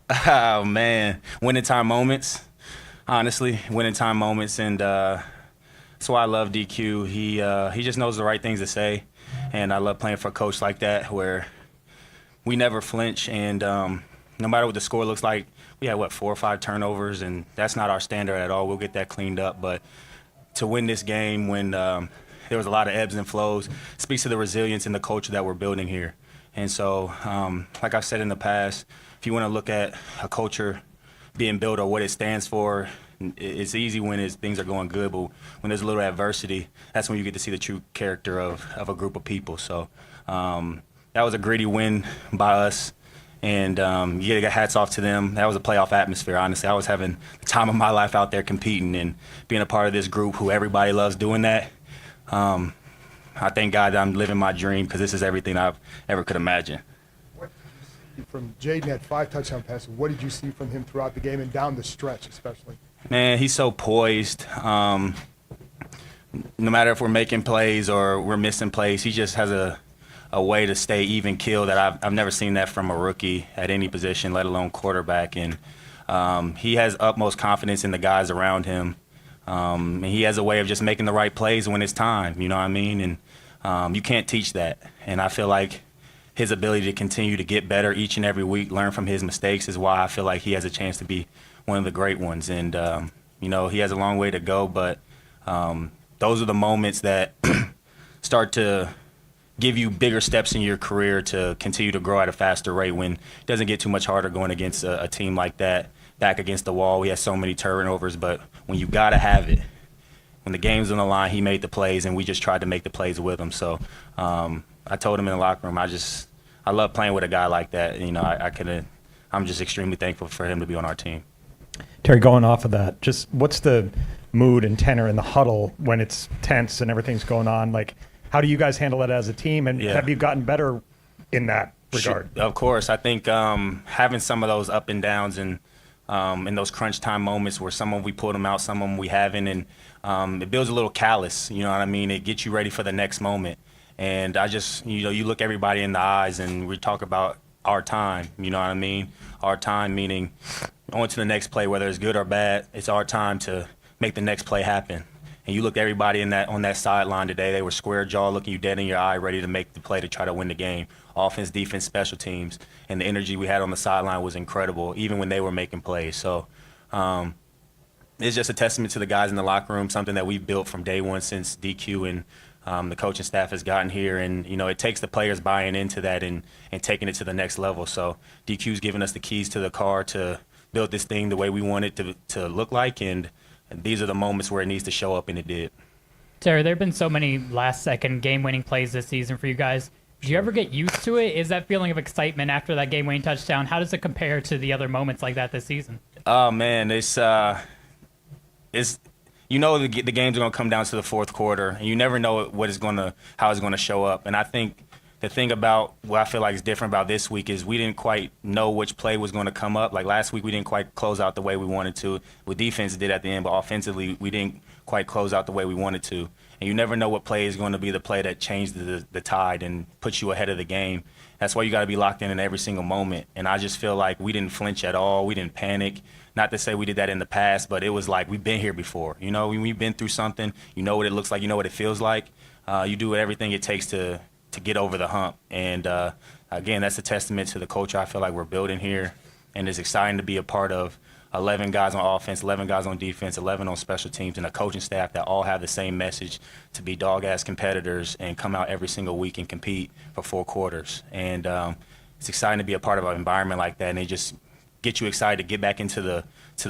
Oh man, winning time moments. Honestly, winning time moments, and that's why I love DQ. He just knows the right things to say, and I love playing for a coach like that, where we never flinch, and no matter what the score looks like, we had what 4 or 5 turnovers, and that's not our standard at all. We'll get that cleaned up, but to win this game when there was a lot of ebbs and flows speaks to the resilience and the culture that we're building here. And so, like I've said in the past, if you want to look at a culture being built or what it stands for, it's easy when things are going good, but when there's a little adversity, that's when you get to see the true character of a group of people. So that was a gritty win by us. And you get hats off to them. That was a playoff atmosphere, honestly. I was having the time of my life out there competing and being a part of this group who everybody loves doing that. I thank God that I'm living my dream because this is everything I've ever could imagine. What did you see from Jaden? Had 5 touchdown passes. What did you see from him throughout the game and down the stretch especially? Man, he's so poised. No matter if we're making plays or we're missing plays, he just has a way to stay even keel that I've never seen that from a rookie at any position, let alone quarterback. And he has utmost confidence in the guys around him. And he has a way of just making the right plays when it's time, you know what I mean? And you can't teach that. And I feel like his ability to continue to get better each and every week, learn from his mistakes, is why I feel like he has a chance to be one of the great ones. And, he has a long way to go, but those are the moments that start to give you bigger steps in your career to continue to grow at a faster rate when it doesn't get too much harder going against a team like that, back against the wall. We had so many turnovers, but when you got to have it, when the game's on the line, he made the plays, and we just tried to make the plays with him. So I told him in the locker room, I love playing with a guy like that. I'm just extremely thankful for him to be on our team. Terry, going off of that, just what's the mood and tenor in the huddle when it's tense and everything's going on? Like, how do you guys handle it as a team, and have you gotten better in that regard? Of course. I think having some of those up and downs and in those crunch time moments where some of them we pulled them out, some of them we haven't, and it builds a little callus, you know what I mean? It gets you ready for the next moment. And I just, you look everybody in the eyes and we talk about our time, you know what I mean? Our time meaning on to the next play, whether it's good or bad, it's our time to make the next play happen. And you looked everybody on that sideline today, they were square jaw, looking you dead in your eye, ready to make the play to try to win the game. Offense, defense, special teams, and the energy we had on the sideline was incredible, even when they were making plays. So it's just a testament to the guys in the locker room, something that we've built from day one since DQ and the coaching staff has gotten here. And, it takes the players buying into that and taking it to the next level. So DQ's given us the keys to the car to build this thing the way we want it to look like, and these are the moments where it needs to show up, and it did. Terry, there have been so many last-second game-winning plays this season for you guys. Do you ever get used to it? Is that feeling of excitement after that game-winning touchdown, how does it compare to the other moments like that this season? Oh, man, the games are going to come down to the fourth quarter, and you never know how it's going to show up. And I think the thing about what I feel like is different about this week is we didn't quite know which play was going to come up. Like last week, we didn't quite close out the way we wanted to. With defense, it did at the end, but offensively, we didn't quite close out the way we wanted to. And you never know what play is going to be the play that changed the tide and puts you ahead of the game. That's why you got to be locked in every single moment. And I just feel like we didn't flinch at all. We didn't panic. Not to say we did that in the past, but it was like we've been here before. When we've been through something, you know what it looks like, you know what it feels like. You do everything it takes to get over the hump. And, again, that's a testament to the culture I feel like we're building here. And it's exciting to be a part of 11 guys on offense, 11 guys on defense, 11 on special teams, and a coaching staff that all have the same message to be dog-ass competitors and come out every single week and compete for 4 quarters. And it's exciting to be a part of an environment like that, and it just gets you excited to get back into the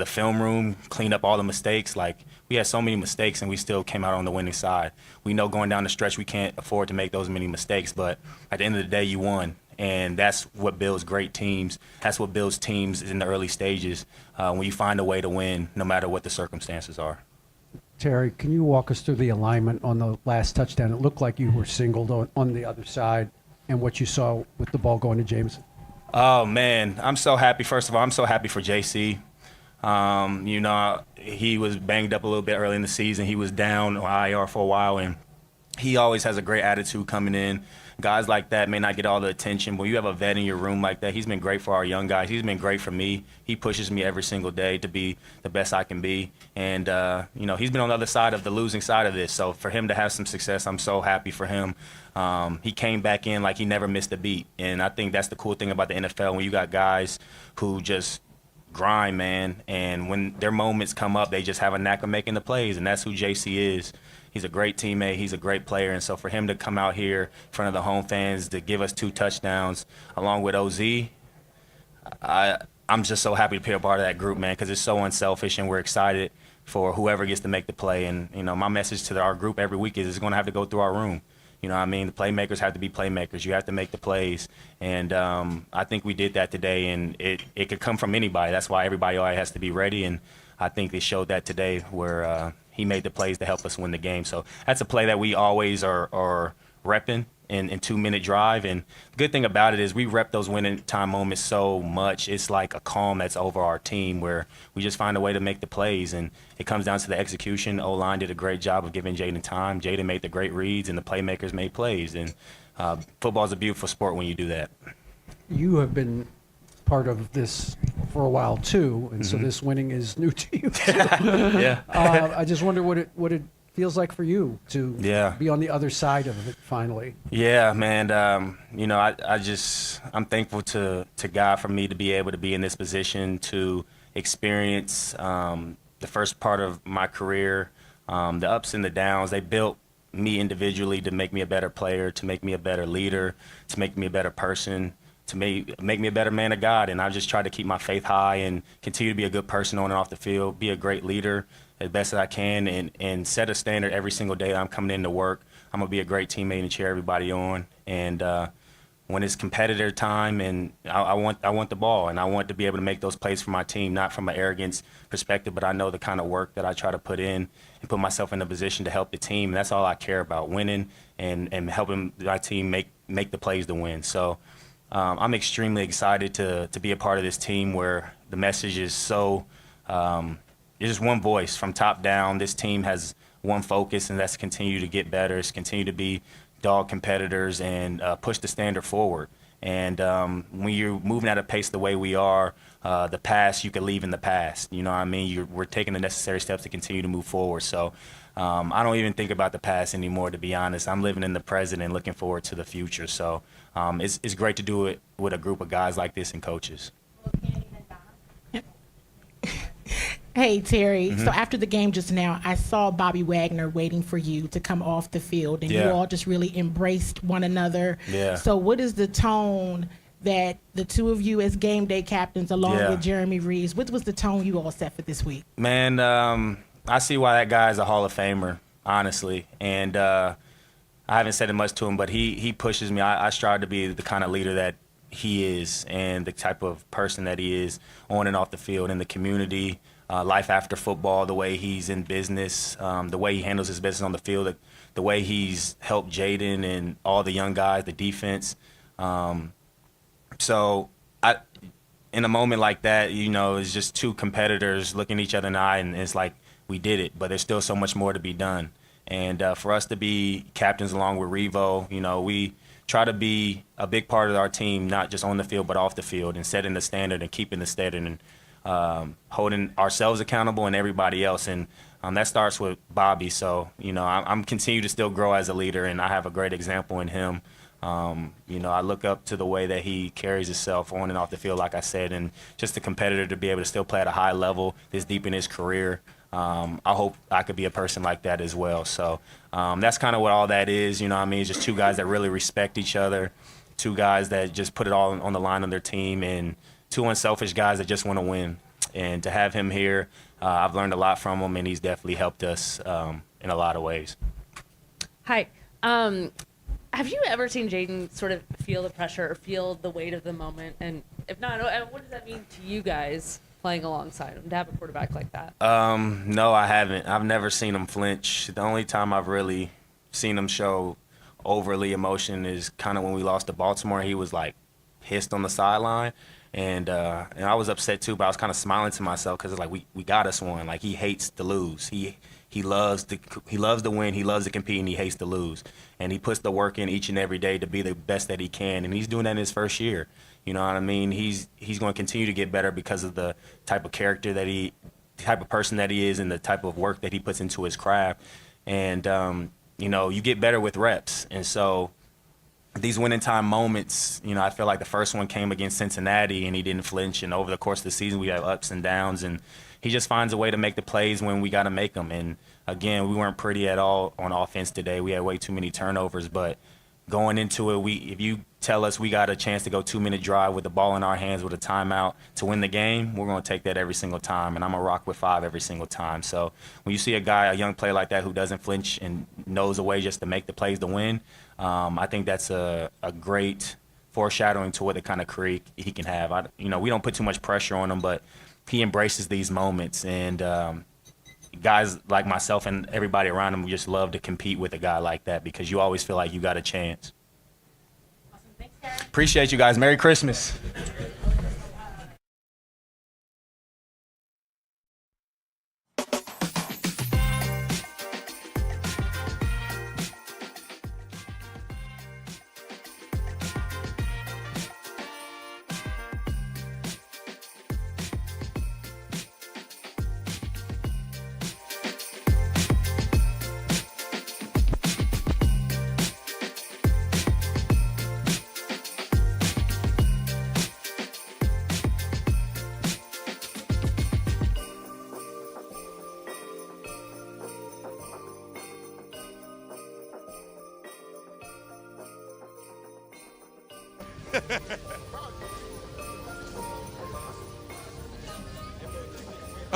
film room, clean up all the mistakes. Like, we had so many mistakes, and we still came out on the winning side. We know going down the stretch we can't afford to make those many mistakes, but at the end of the day, you won. And that's what builds great teams. That's what builds teams in the early stages when you find a way to win no matter what the circumstances are. Terry, can you walk us through the alignment on the last touchdown? It looked like you were singled on the other side, and what you saw with the ball going to Jameson. Oh, man, I'm so happy. First of all, I'm so happy for JC. He was banged up a little bit early in the season. He was down on IR for a while, and he always has a great attitude coming in, guys like that may not get all the attention, but you have a vet in your room like that. He's been great for our young guys. He's been great for me. He pushes me every single day to be the best I can be. And, he's been on the other side of the losing side of this. So for him to have some success, I'm so happy for him. He came back in like he never missed a beat. And I think that's the cool thing about the NFL, when you got guys who just grind, man, and when their moments come up, they just have a knack of making the plays, and that's who JC is. He's a great teammate. He's a great player, and so for him to come out here in front of the home fans to give us 2 touchdowns along with OZ, I'm just so happy to be a part of that group, man, because it's so unselfish, and we're excited for whoever gets to make the play. And, my message to our group every week is it's going to have to go through our room. You know what I mean? The playmakers have to be playmakers. You have to make the plays. And I think we did that today, and it could come from anybody. That's why everybody always has to be ready, and I think they showed that today where he made the plays to help us win the game. So that's a play that we always are repping in 2-minute drive. And the good thing about it is we rep those winning time moments so much. It's like a calm that's over our team where we just find a way to make the plays. And it comes down to the execution. O-line did a great job of giving Jaden time. Jaden made the great reads, and the playmakers made plays. And football is a beautiful sport when you do that. You have been part of this for a while too, and so this winning is new to you. Yeah. I just wonder what it feels like for you to Yeah. be on the other side of it finally. Yeah, man. I'm thankful to God for me to be able to be in this position to experience the first part of my career, the ups and the downs. They built me individually to make me a better player, to make me a better leader, to make me a better person, to make me a better man of God. And I just try to keep my faith high and continue to be a good person on and off the field, be a great leader as best as I can, and set a standard every single day that I'm coming into work. I'm going to be a great teammate and cheer everybody on. And when it's competitor time, and I want the ball, and I want to be able to make those plays for my team, not from an arrogance perspective, but I know the kind of work that I try to put in and put myself in a position to help the team. And that's all I care about, winning and helping my team make the plays to win. So I'm extremely excited to be a part of this team where the message is so it's just one voice from top down. This team has one focus, and that's to continue to get better. It's continue to be dog competitors and push the standard forward. And when you're moving at a pace the way we are, the past you can leave in the past. You know what I mean? We're taking the necessary steps to continue to move forward. So I don't even think about the past anymore, to be honest. I'm living in the present and looking forward to the future. So it's great to do it with a group of guys like this and coaches. Hey, Terry. So after the game just now, I saw Bobby Wagner waiting for you to come off the field, and you all just really embraced one another. Yeah. So what is the tone that the two of you as game day captains, along with Jeremy Reeves, what was the tone you all set for this week? Man, I see why that guy is a Hall of Famer, honestly. And I haven't said it much to him, but he pushes me. I strive to be the kind of leader that he is and the type of person that he is on and off the field in the community. Life after football, the way he's in business, the way he handles his business on the field, the way he's helped Jaden and all the young guys, the defense. So in a moment like that, it's just two competitors looking each other in the eye, and it's like we did it, but there's still so much more to be done. And for us to be captains along with Revo, we try to be a big part of our team, not just on the field but off the field, and setting the standard and keeping the standard and holding ourselves accountable and everybody else. And that starts with Bobby. So, I'm continue to still grow as a leader, and I have a great example in him. I look up to the way that he carries himself on and off the field, like I said, and just a competitor to be able to still play at a high level this deep in his career. I hope I could be a person like that as well. So that's kind of what all that is. It's just two guys that really respect each other, two guys that just put it all on the line on their team, and two unselfish guys that just want to win. And to have him here, I've learned a lot from him, and he's definitely helped us in a lot of ways. Hi. Have you ever seen Jaden sort of feel the pressure or feel the weight of the moment? And if not, what does that mean to you guys playing alongside him to have a quarterback like that? No, I haven't. I've never seen him flinch. The only time I've really seen him show overly emotion is kind of when we lost to Baltimore. He was like hissed on the sideline. And I was upset too, but I was kind of smiling to myself because it's like we got us one. Like, he hates to lose. He he loves to win, he loves to compete, and he hates to lose. And he puts the work in each and every day to be the best that he can, and he's doing that in his first year. You know what I mean? He's going to continue to get better because of the type of character type of person that he is, and the type of work that he puts into his craft. And you get better with reps, and so these winning time moments, I feel like the first one came against Cincinnati and he didn't flinch. And over the course of the season, we have ups and downs, and he just finds a way to make the plays when we got to make them. And again, we weren't pretty at all on offense today. We had way too many turnovers, but going into it, if you tell us we got a chance to go 2-minute drive with the ball in our hands with a timeout to win the game, we're going to take that every single time, and I'm going to rock with 5 every single time. So when you see a young player like that who doesn't flinch and knows a way just to make the plays to win, I think that's a great foreshadowing to what the kind of career he can have. We don't put too much pressure on him, but he embraces these moments, and guys like myself and everybody around him, we just love to compete with a guy like that because you always feel like you got a chance. Awesome. Thanks, Terry. Appreciate you guys. Merry Christmas.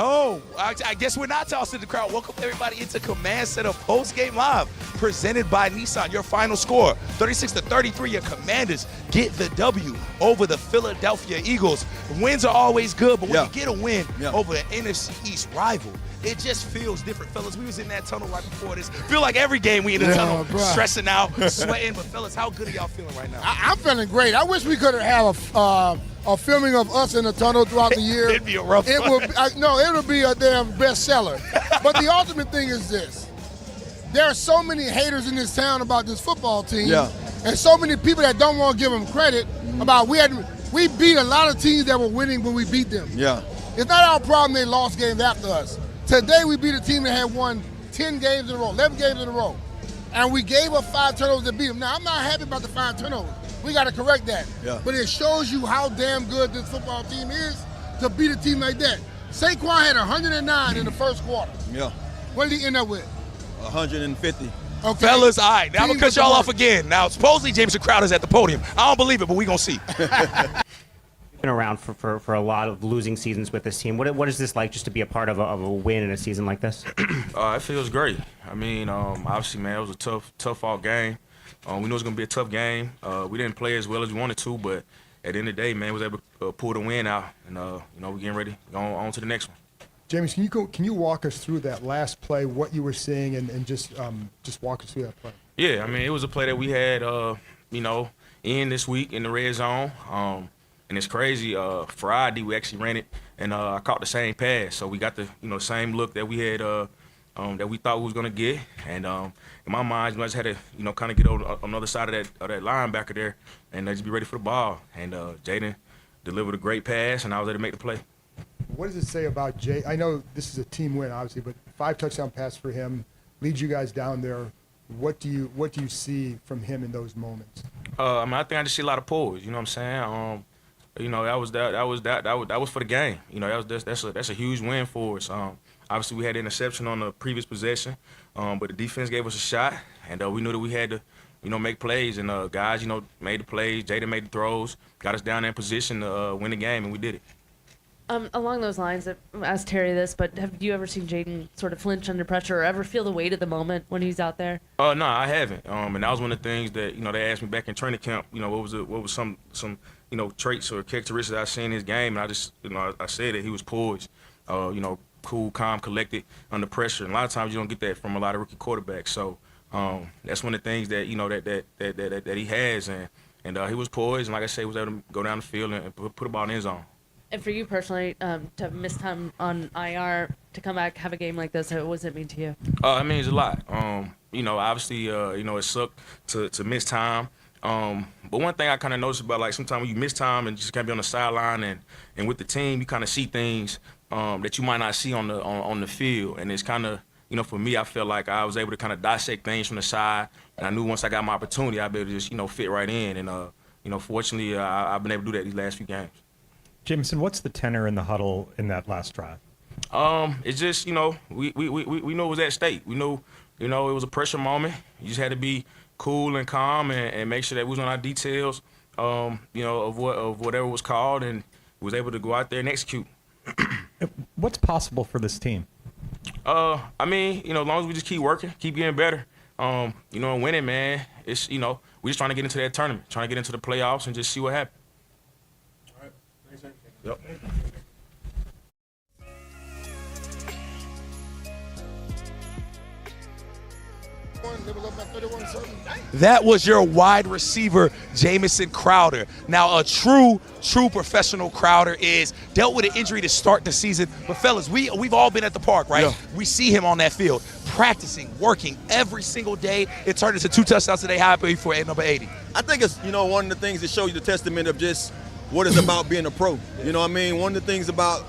Oh, I guess we're not tossing the crowd. Welcome everybody into Command Center Postgame Live, presented by Nissan. Your final score, 36-33. Your Commanders get the W over the Philadelphia Eagles. Wins are always good, but when you get a win over an NFC East rival, it just feels different, fellas. We was in that tunnel right before this. Feel like every game we in the tunnel, stressing out, sweating. But fellas, how good are y'all feeling right now? I'm feeling great. I wish we could have a filming of us in the tunnel throughout the year. It'd be a rough one. It'll be a damn bestseller. But the ultimate thing is this. There are so many haters in this town about this football team. And so many people that don't want to give them credit about we beat a lot of teams that were winning when we beat them. It's not our problem they lost games after us. Today we beat a team that had won 10 games in a row, 11 games in a row. And we gave up 5 turnovers to beat them. Now, I'm not happy about the 5 turnovers. We got to correct that. But it shows you how damn good this football team is to beat a team like that. Saquon had 109 in the first quarter. What did he end up with? 150. Okay. Fellas, all right. Now I'm going to cut y'all off again. Now, supposedly Jameson Crowder's at the podium. I don't believe it, but we going to see. Been around for a lot of losing seasons with this team. What is this like just to be a part of a win in a season like this? It feels great. I mean, obviously, man, it was a tough fought game. We knew it was gonna be a tough game. We didn't play as well as we wanted to, but at the end of the day, man, we was able to pull the win out, and we're getting ready to go on to the next one. James, can you walk us through that last play, what you were seeing, and just walk us through that play? Yeah, I mean, it was a play that we had, in this week in the red zone. And it's crazy. Friday we actually ran it, and I caught the same pass. So we got the same look that we had that we thought we was gonna get. And in my mind, I just had to kind of get on the other side of that linebacker there, and just be ready for the ball. And Jaden delivered a great pass, and I was able to make the play. What does it say about Jay? I know this is a team win, obviously, but 5 touchdown pass for him leads you guys down there. What do you see from him in those moments? I mean, I think I just see a lot of pulls. You know what I'm saying? That was for the game. That's a huge win for us. Obviously we had an interception on the previous possession, but the defense gave us a shot, and we knew that we had to, make plays, and guys, made the plays. Jaden made the throws, got us down there in position to win the game, and we did it. Along those lines, I've asked Terry this, but have you ever seen Jaden sort of flinch under pressure or ever feel the weight of the moment when he's out there? No, I haven't. And that was one of the things that they asked me back in training camp. What was some traits or characteristics I seen in his game, and I just I said that he was poised, cool, calm, collected under pressure. And a lot of times you don't get that from a lot of rookie quarterbacks. So that's one of the things that that he has, and he was poised, and like I said, he was able to go down the field and put a ball in his zone. And for you personally, to miss time on IR, to come back, have a game like this, what does it mean to you? It means a lot. Obviously, it sucked to miss time. But one thing I kind of noticed about, like, sometimes when you miss time and just kind of be on the sideline and with the team, you kind of see things that you might not see on the field. And it's kind of, for me, I felt like I was able to kind of dissect things from the side. And I knew once I got my opportunity, I'd be able to just, fit right in. And, fortunately, I've been able to do that these last few games. Jameson, what's the tenor in the huddle in that last drive? It's just, we knew it was at stake. We knew, it was a pressure moment. You just had to be cool and calm and make sure that we was on our details, of whatever was called, and was able to go out there and execute. What's possible for this team? As long as we just keep working, keep getting better, and winning, man, it's, we're just trying to get into that tournament, trying to get into the playoffs and just see what happens. All right. Thanks, sir. Yep. That was your wide receiver, Jamison Crowder. Now, a true professional Crowder is dealt with an injury to start the season. But, fellas, we've all been at the park, right? Yeah. We see him on that field, practicing, working every single day. It turned into 2 touchdowns today. Happy for number 80. I think it's, one of the things that shows you the testament of just what it's about being a pro. You know what I mean? One of the things about,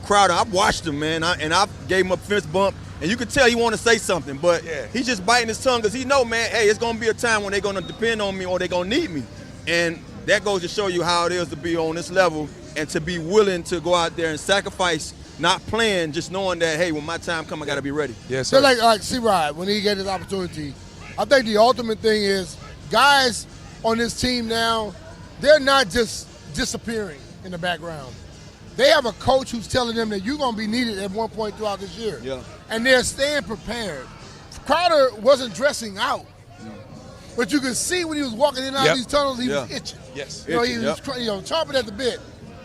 Crowder, I've watched him, man, and I gave him a fist bump. And you could tell he want to say something, but he's just biting his tongue because he know, man, hey, it's going to be a time when they're going to depend on me or they're going to need me. And that goes to show you how it is to be on this level and to be willing to go out there and sacrifice, not playing, just knowing that, hey, when my time comes, I got to be ready. Yes, So sir. like C-Rod, when he gets his opportunity, I think the ultimate thing is guys on this team now, they're not just disappearing in the background. They have a coach who's telling them that you're going to be needed at one point throughout this year. Yeah. And they're staying prepared. Crowder wasn't dressing out. But you could see when he was walking in and out of these tunnels, he was itching. Yes. He was chomping at the bit.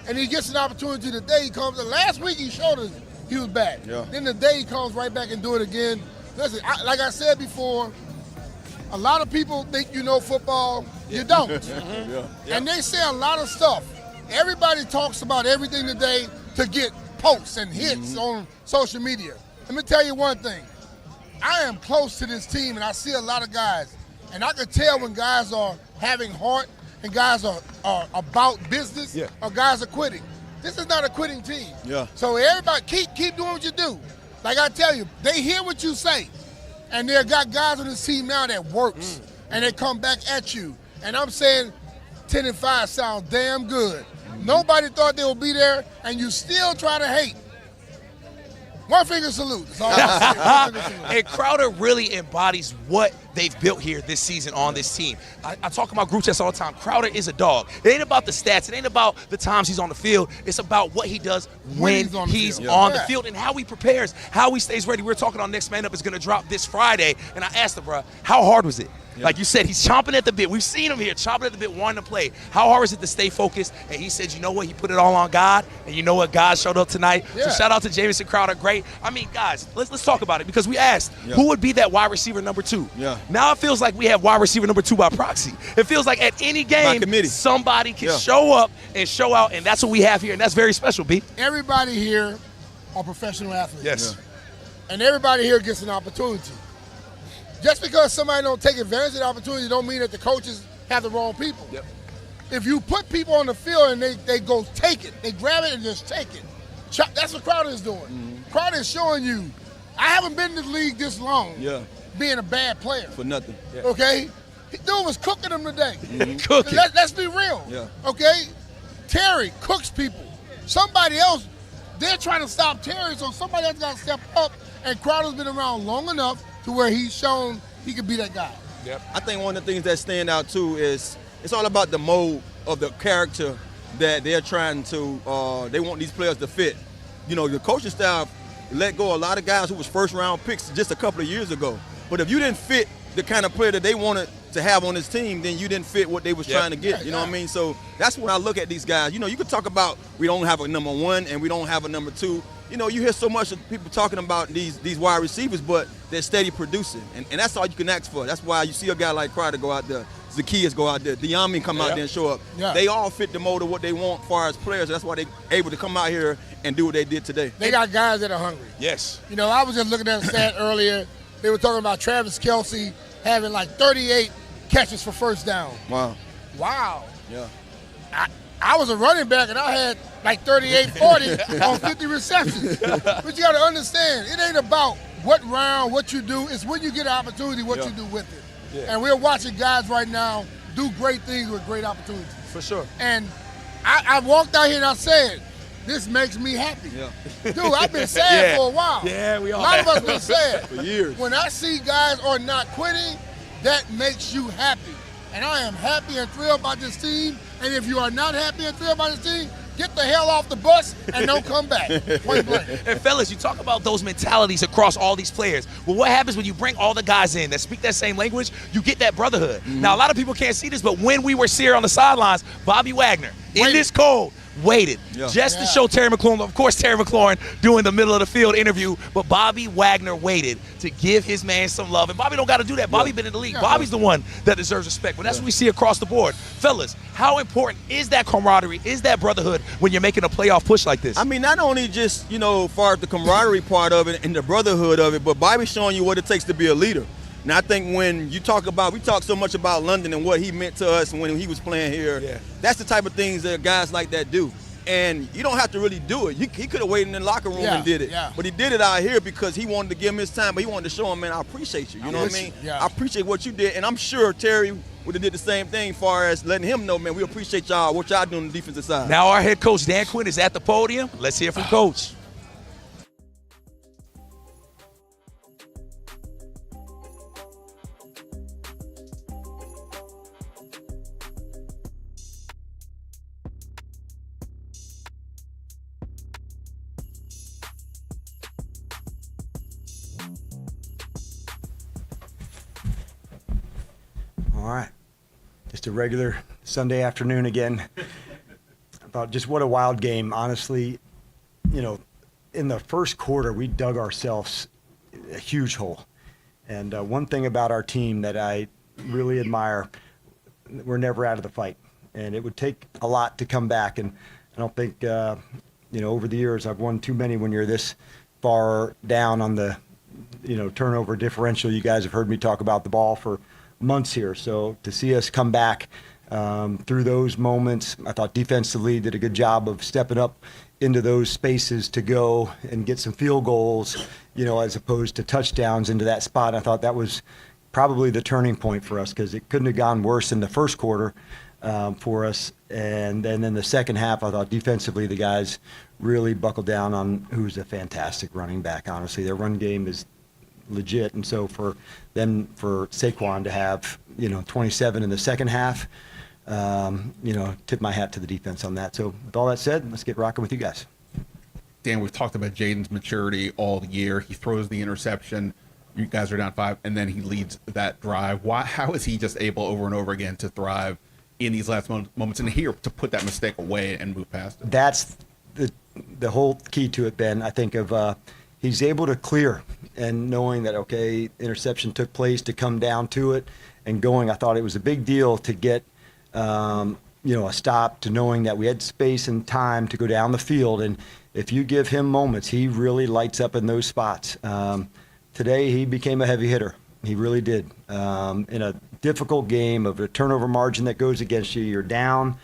And he gets an opportunity today. He comes. Last week he showed us he was back. Yeah. Then the day he comes right back and do it again. Listen, like I said before, a lot of people think you know football. You don't. And they say a lot of stuff. Everybody talks about everything today to get posts and hits on social media. Let me tell you one thing. I am close to this team, and I see a lot of guys. And I can tell when guys are having heart and guys are about business or guys are quitting. This is not a quitting team. Yeah. So everybody keep doing what you do. Like I tell you, they hear what you say. And they got guys on this team now that works. And they come back at you. And I'm saying 10-5 sound damn good. Nobody thought they would be there, and you still try to hate. One finger salute. That's all I'm saying. And Crowder really embodies what they've built here this season on this team. I talk about group chats all the time. Crowder is a dog. It ain't about the stats. It ain't about the times he's on the field. It's about what he does when he's on the field and how he prepares, how he stays ready. We're talking on Next Man Up is going to drop this Friday. And I asked him, bro, how hard was it? Like you said, he's chomping at the bit. We've seen him here chomping at the bit, wanting to play. How hard is it to stay focused? And he said, you know what? He put it all on God. And you know what? God showed up tonight. So shout out to Jamison Crowder. Great. I mean, guys, let's talk about it because we asked who would be that wide receiver number 2. Now it feels like we have wide receiver number 2 by proxy. It feels like at any game, somebody can show up and show out, and that's what we have here, and that's very special, B. Everybody here are professional athletes. Yes. And everybody here gets an opportunity. Just because somebody don't take advantage of the opportunity don't mean that the coaches have the wrong people. If you put people on the field and they go take it, they grab it and just take it. That's what Crowder is doing. Crowder is showing you, I haven't been in this league this long being a bad player. For nothing. Okay? Dude was cooking them today. Cooking. Let's be real. Okay? Terry cooks people. Somebody else, they're trying to stop Terry, so somebody else got to step up, and Crowder's been around long enough to where he's shown he could be that guy. I think one of the things that stand out too is it's all about the mold of the character that they're trying to, they want these players to fit. The coaching staff let go a lot of guys who was first round picks just a couple of years ago. But if you didn't fit the kind of player that they wanted to have on this team, then you didn't fit what they was trying to get. You know what I mean? So that's when I look at these guys. You could talk about we don't have a number 1 and we don't have a number 2. You hear so much of people talking about these wide receivers, but they're steady producing. And that's all you can ask for. That's why you see a guy like Crowder go out there Zacchaeus go out there. Diami come out there and show up. Yeah. They all fit the mold of what they want as far as players. That's why they able to come out here and do what they did today. They got guys that are hungry. Yes. You know, I was just looking at a stat earlier. They were talking about Travis Kelce having like 38 catches for first down. Wow. Wow. Yeah. I was a running back, and I had like 38, 40 on 50 receptions. But you got to understand, it ain't about what round, what you do. It's when you get an opportunity, what you do with it. Yeah. And we're watching guys right now do great things with great opportunities. For sure. And I walked out here and I said, this makes me happy. Yeah. Dude, I've been sad for a while. Yeah, we all A lot of have. us been sad. For years. When I see guys are not quitting, that makes you happy. And I am happy and thrilled by this team. And if you are not happy and thrilled by this team, get the hell off the bus and don't come back. Point blank. And fellas, you talk about those mentalities across all these players. Well, what happens when you bring all the guys in that speak that same language? You get that brotherhood. Now, a lot of people can't see this, but when we were here on the sidelines, Bobby Wagner, in this cold, waited just to show Terry McLaurin. Of course, Terry McLaurin doing the middle of the field interview, but Bobby Wagner waited to give his man some love. And Bobby don't got to do that. Bobby been in the league. Bobby's the one that deserves respect. But that's what we see across the board. Fellas, how important is that camaraderie, is that brotherhood when you're making a playoff push like this? I mean, not only just, as far as the camaraderie part of it and the brotherhood of it, but Bobby's showing you what it takes to be a leader. And I think when you we talk so much about London and what he meant to us when he was playing here. Yeah. That's the type of things that guys like that do. And you don't have to really do it. He could have waited in the locker room and did it. Yeah. But he did it out here because he wanted to give him his time, but he wanted to show him, man, I appreciate you. You know what I mean? Yeah. I appreciate what you did. And I'm sure Terry would have did the same thing as far as letting him know, man, we appreciate y'all, what y'all doing on the defensive side. Now our head coach, Dan Quinn, is at the podium. Let's hear from Coach. All right. Just a regular Sunday afternoon again. About just what a wild game. Honestly, in the first quarter, we dug ourselves a huge hole. And one thing about our team that I really admire, we're never out of the fight. And it would take a lot to come back. And I don't think, over the years, I've won too many when you're this far down on the, turnover differential. You guys have heard me talk about the ball for months here. So to see us come back through those moments, I thought defensively did a good job of stepping up into those spaces to go and get some field goals, as opposed to touchdowns into that spot. I thought that was probably the turning point for us because it couldn't have gone worse in the first quarter for us. And then in the second half, I thought defensively the guys really buckled down on who's a fantastic running back. Honestly, their run game is legit, and so for Saquon to have 27 in the second half, tip my hat to the defense on that. So with all that said, let's get rocking with you guys. Dan, we've talked about Jaden's maturity all year. He throws the interception. You guys are down 5, and then he leads that drive. How is he just able over and over again to thrive in these last moments and here to put that mistake away and move past it? That's the whole key to it, Ben. I think of he's able to clear and knowing that, okay, interception took place, to come down to it and going. I thought it was a big deal to get, a stop, to knowing that we had space and time to go down the field. And if you give him moments, he really lights up in those spots. Today, he became a heavy hitter. He really did. In a difficult game of a turnover margin that goes against you, you're down.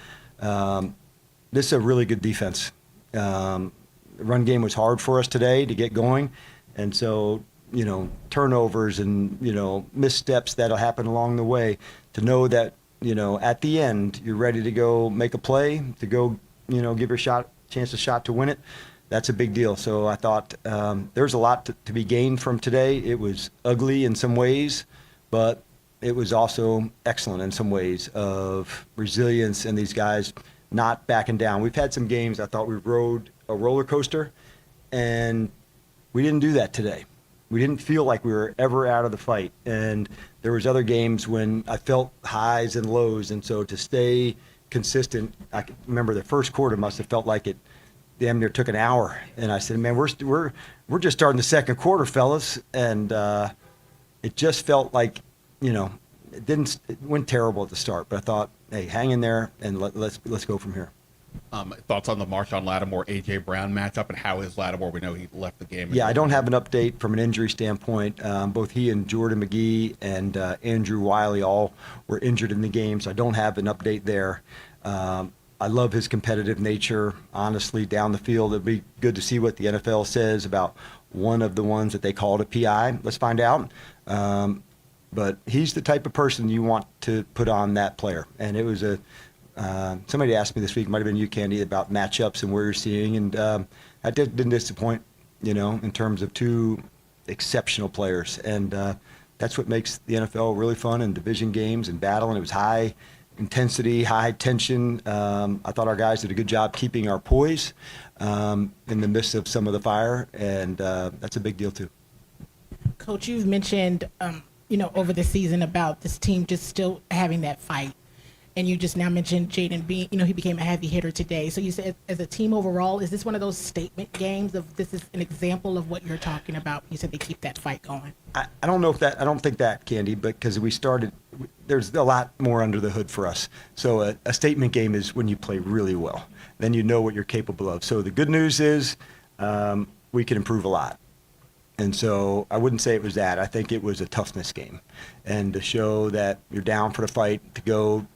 This is a really good defense. The run game was hard for us today to get going. And so, turnovers and, missteps that'll happen along the way, to know that, at the end, you're ready to go make a play, to go, give your chance to win it. That's a big deal. So I thought there's a lot to be gained from today. It was ugly in some ways, but it was also excellent in some ways of resilience and these guys not backing down. We've had some games I thought we rode a roller coaster, and we didn't do that today. We didn't feel like we were ever out of the fight. And there was other games when I felt highs and lows. And so to stay consistent, I can remember the first quarter must have felt like it damn near took an hour. And I said, man, we're just starting the second quarter, fellas. And it just felt like, it went terrible at the start, but I thought, hey, hang in there and let's go from here. Thoughts on the Marshawn Lattimore AJ Brown matchup and how is Lattimore? We know he left the game. Yeah, I don't have an update from an injury standpoint. Both he and Jordan McGee and Andrew Wiley all were injured in the game, so I don't have an update there. I love his competitive nature. Honestly, down the field, it'd be good to see what the NFL says about one of the ones that they called a PI. Let's find out. But he's the type of person you want to put on that player. And it was somebody asked me this week, might have been you, Candy, about matchups and where you're seeing, and that didn't disappoint, in terms of two exceptional players. And that's what makes the NFL really fun, and division games and battle, and it was high intensity, high tension. I thought our guys did a good job keeping our poise in the midst of some of the fire, and that's a big deal too. Coach, you've mentioned, over the season about this team just still having that fight. And you just now mentioned Jaden being, he became a heavy hitter today. So you said, as a team overall, is this one of those statement games of this is an example of what you're talking about? You said they keep that fight going. I don't think that, Candy, because there's a lot more under the hood for us. So a statement game is when you play really well. Then you know what you're capable of. So the good news is we can improve a lot. And so I wouldn't say it was that. I think it was a toughness game. And to show that you're down for the fight, to go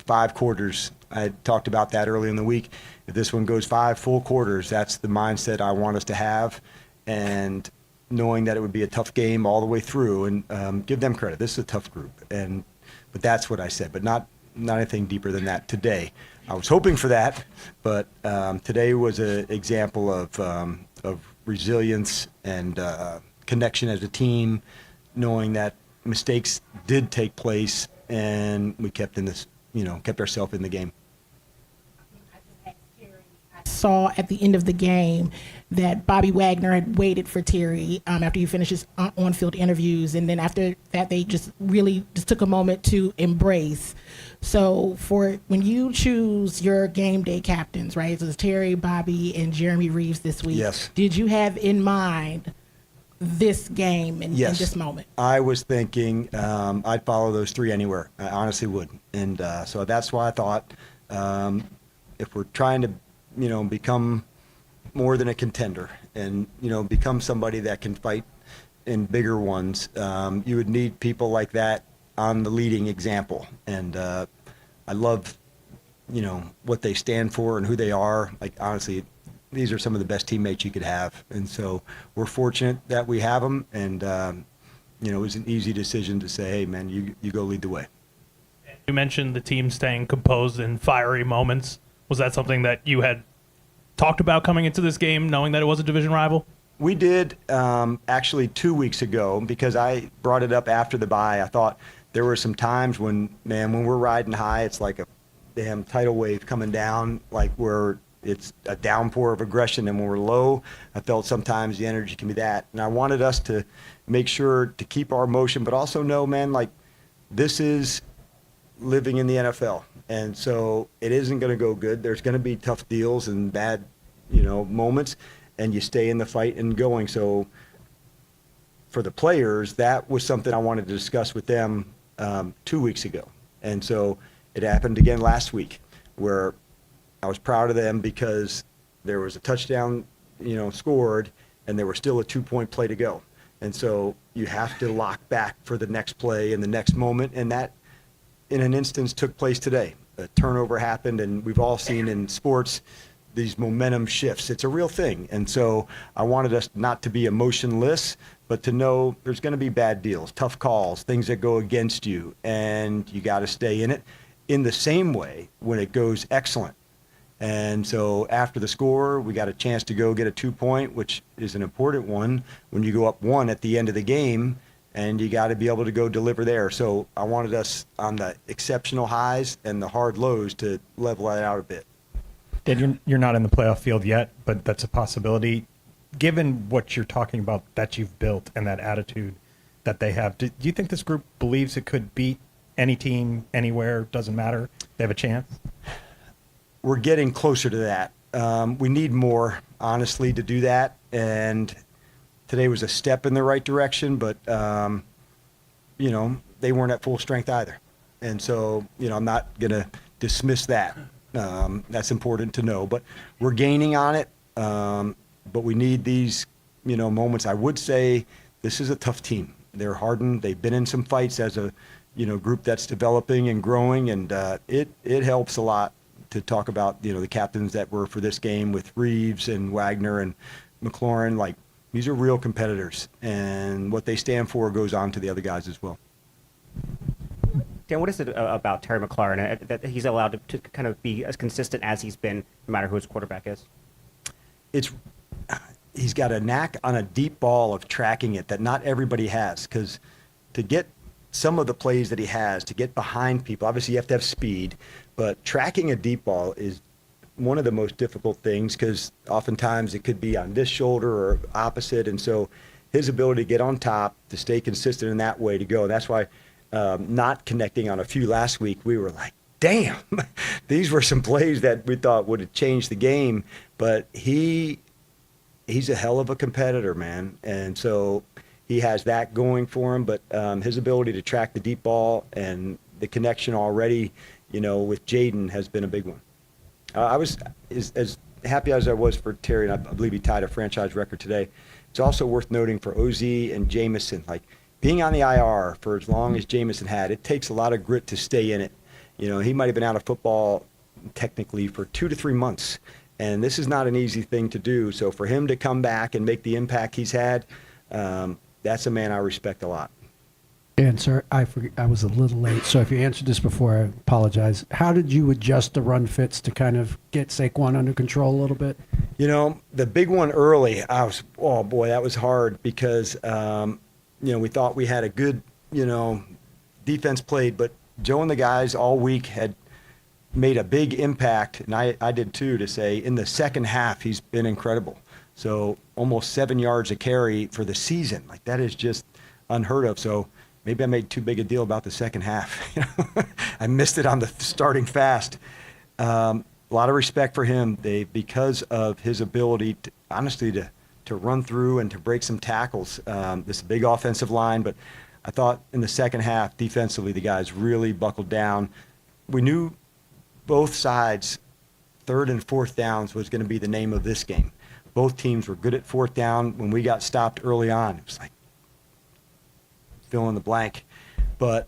5 quarters. I talked about that early in the week. If this one goes 5 full quarters, that's the mindset I want us to have. And knowing that it would be a tough game all the way through, and give them credit. This is a tough group. But that's what I said, but not anything deeper than that today. I was hoping for that, but today was an example of resilience and connection as a team, knowing that mistakes did take place and we kept ourselves in the game. Saw at the end of the game that Bobby Wagner had waited for Terry after he finished his on-field interviews, and then after that they just really took a moment to embrace. So for when you choose your game day captains, right? So it's Terry, Bobby, and Jeremy Reeves this week. Yes. Did you have in mind this game and this moment? I was thinking I'd follow those 3 anywhere. I honestly would. And so that's why I thought if we're trying to, become more than a contender and, become somebody that can fight in bigger ones, you would need people like that on the leading example. And I love, what they stand for and who they are. Like, honestly, these are some of the best teammates you could have. And so we're fortunate that we have them. And, it was an easy decision to say, hey, man, you go lead the way. You mentioned the team staying composed in fiery moments. Was that something that you had talked about coming into this game, knowing that it was a division rival? We did actually 2 weeks ago, because I brought it up after the bye. I thought there were some times when we're riding high, it's like a damn tidal wave coming down, like where it's a downpour of aggression. And when we're low, I felt sometimes the energy can be that. And I wanted us to make sure to keep our motion, but also know, man, like this is living in the NFL. And so it isn't going to go good. There's going to be tough deals and bad, moments, and you stay in the fight and going. So for the players, that was something I wanted to discuss with them 2 weeks ago. And so it happened again last week, where I was proud of them because there was a touchdown, scored, and there was still a 2-point play to go. And so you have to lock back for the next play and the next moment. And that, in an instance, took place today. A turnover happened, and we've all seen in sports these momentum shifts. It's a real thing. And so I wanted us not to be emotionless, but to know there's going to be bad deals, tough calls, things that go against you, and you got to stay in it. In the same way, when it goes excellent. And so after the score, we got a chance to go get a 2-point, which is an important one when you go up 1 at the end of the game, and you got to be able to go deliver there. So I wanted us on the exceptional highs and the hard lows to level that out a bit. Dad, you're not in the playoff field yet, but that's a possibility. Given what you're talking about that you've built and that attitude that they have, do you think this group believes it could beat any team, anywhere, doesn't matter? They have a chance? We're getting closer to that. We need more, honestly, to do that. And today was a step in the right direction, but, they weren't at full strength either. And so, I'm not going to dismiss that. That's important to know. But we're gaining on it. But we need these, moments. I would say this is a tough team. They're hardened. They've been in some fights as a, group that's developing and growing. And it helps a lot to talk about, the captains that were for this game with Reeves and Wagner and McLaurin. Like, these are real competitors. And what they stand for goes on to the other guys as well. Dan, what is it about Terry McLaurin that he's allowed to kind of be as consistent as he's been, no matter who his quarterback is? He's got a knack on a deep ball of tracking it that not everybody has. Because to get some of the plays that he has, to get behind people, obviously you have to have speed, but tracking a deep ball is one of the most difficult things because oftentimes it could be on this shoulder or opposite. And so his ability to get on top, to stay consistent in that way to go. And that's why not connecting on a few last week, we were like, damn, these were some plays that we thought would have changed the game. But he's a hell of a competitor, man. And so he has that going for him. But his ability to track the deep ball and the connection already, with Jaden has been a big one. I was as happy as I was for Terry, and I believe he tied a franchise record today. It's also worth noting for OZ and Jamison, like being on the IR for as long as Jamison had, it takes a lot of grit to stay in it. He might have been out of football technically for 2 to 3 months, and this is not an easy thing to do. So for him to come back and make the impact he's had, that's a man I respect a lot. And sir, I was a little late, so if you answered this before, I apologize. How did you adjust the run fits to kind of get Saquon under control a little bit? The big one early, oh boy, that was hard because, we thought we had a good, defense played, but Joe and the guys all week had made a big impact, and I did too, to say in the second half, he's been incredible. So almost 7 yards a carry for the season. Like, that is just unheard of. So maybe I made too big a deal about the second half. I missed it on the starting fast. A lot of respect for him, Dave, because of his ability, honestly, to run through and to break some tackles. This big offensive line, but I thought in the second half, defensively, the guys really buckled down. We knew both sides, third and fourth downs was going to be the name of this game. Both teams were good at fourth down. When we got stopped early on, it was like, fill in the blank, but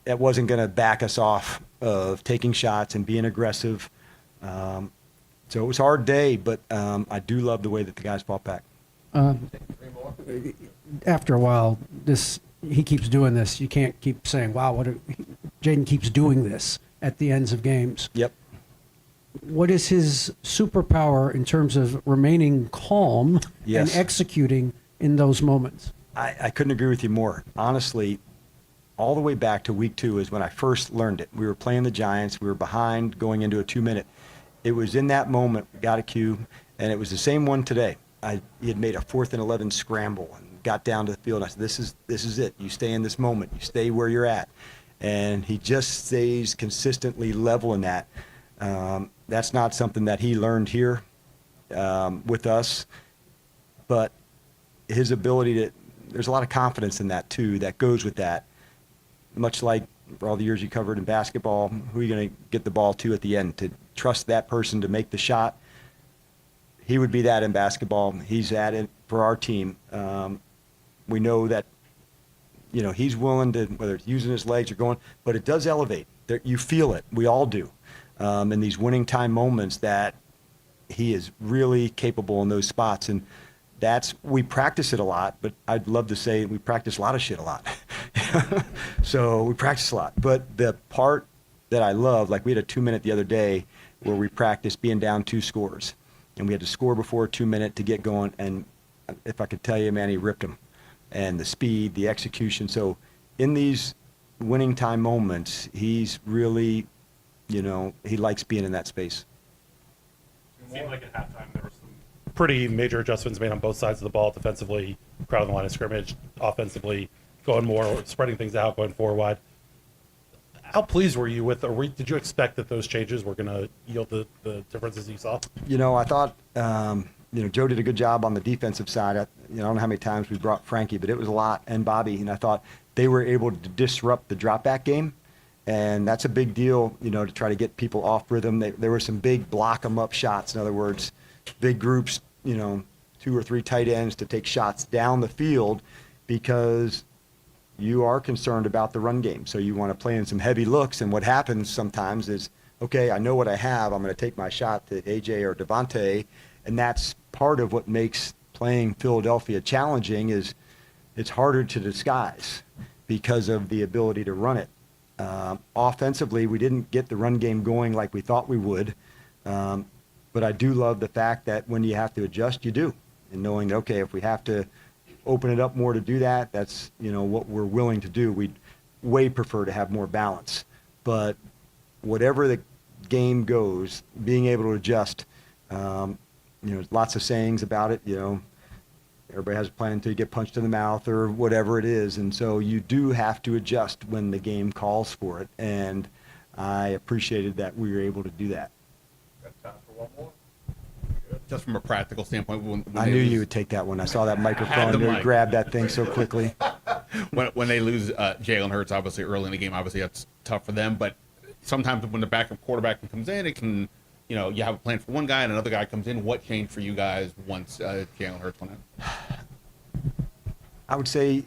that wasn't going to back us off of taking shots and being aggressive. So it was a hard day, but I do love the way that the guys fought back. After a while, he keeps doing this. You can't keep saying, wow, Jaden keeps doing this at the ends of games. Yep. What is his superpower in terms of remaining calm and executing in those moments? I couldn't agree with you more. Honestly, all the way back to week 2 is when I first learned it. We were playing the Giants. We were behind going into a 2-minute. It was in that moment, we got a cue, and it was the same one today. He had made a 4th and 11 scramble and got down to the field. I said, this is it. You stay in this moment. You stay where you're at. And he just stays consistently level in that. That's not something that he learned here with us, but his ability to, there's a lot of confidence in that too that goes with that. Much like for all the years you covered in basketball, who are you going to get the ball to at the end? To trust that person to make the shot. He would be that in basketball. He's at it for our team. We know that, he's willing to, whether it's using his legs or going, but it does elevate. You feel it. We all do. In these winning time moments that he is really capable in those spots. And we practice it a lot, but I'd love to say we practice a lot of shit a lot. So we practice a lot. But the part that I love, like we had a 2-minute the other day where we practiced being down 2 scores. And we had to score before a 2-minute to get going. And if I could tell you, man, he ripped them. And the speed, the execution. So in these winning time moments, he's really, he likes being in that space. It seemed like at halftime there were some pretty major adjustments made on both sides of the ball, defensively, crowding the line of scrimmage, offensively, going more, spreading things out, going 4 wide. How pleased were you with, or did you expect that those changes were going to yield the differences you saw? I thought, Joe did a good job on the defensive side. I don't know how many times we brought Frankie, but it was a lot, and Bobby. And I thought they were able to disrupt the drop back game. And that's a big deal, to try to get people off rhythm. There were some big block 'em up shots. In other words, big groups, 2 or 3 tight ends to take shots down the field because you are concerned about the run game. So you want to play in some heavy looks. And what happens sometimes is, okay, I know what I have. I'm going to take my shot to AJ or Devontae. And that's part of what makes playing Philadelphia challenging is it's harder to disguise because of the ability to run it. Offensively, we didn't get the run game going like we thought we would. But I do love the fact that when you have to adjust, you do. And knowing that, okay, if we have to open it up more to do that, that's, what we're willing to do. We'd way prefer to have more balance. But whatever the game goes, being able to adjust, lots of sayings about it, everybody has a plan until you get punched in the mouth or whatever it is. And so you do have to adjust when the game calls for it. And I appreciated that we were able to do that. Just from a practical standpoint, when I knew you would take that one. I saw that microphone. You grabbed that thing so quickly. when they lose Jalen Hurts, obviously early in the game, obviously that's tough for them. But sometimes when the backup quarterback comes in, it can, you have a plan for one guy and another guy comes in. What changed for you guys once Jalen Hurts went in? I would say,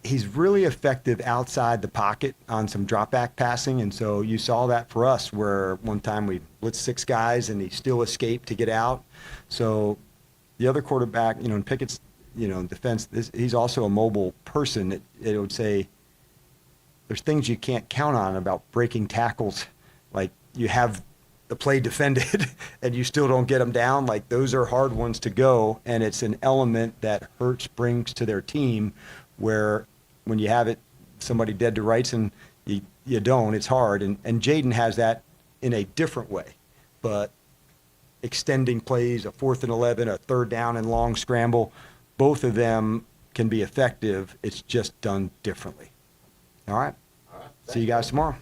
he's really effective outside the pocket on some drop back passing. And so you saw that for us where one time we blitzed 6 guys and he still escaped to get out. So the other quarterback, in Pickett's, defense, he's also a mobile person. It would say there's things you can't count on about breaking tackles. Like you have the play defended and you still don't get them down. Like those are hard ones to go. And it's an element that Hurts brings to their team where when you have it, somebody dead to rights and you don't, it's hard. And Jaden has that in a different way. But extending plays, a 4th and 11, a 3rd down and long scramble, both of them can be effective. It's just done differently. All right. See you guys tomorrow.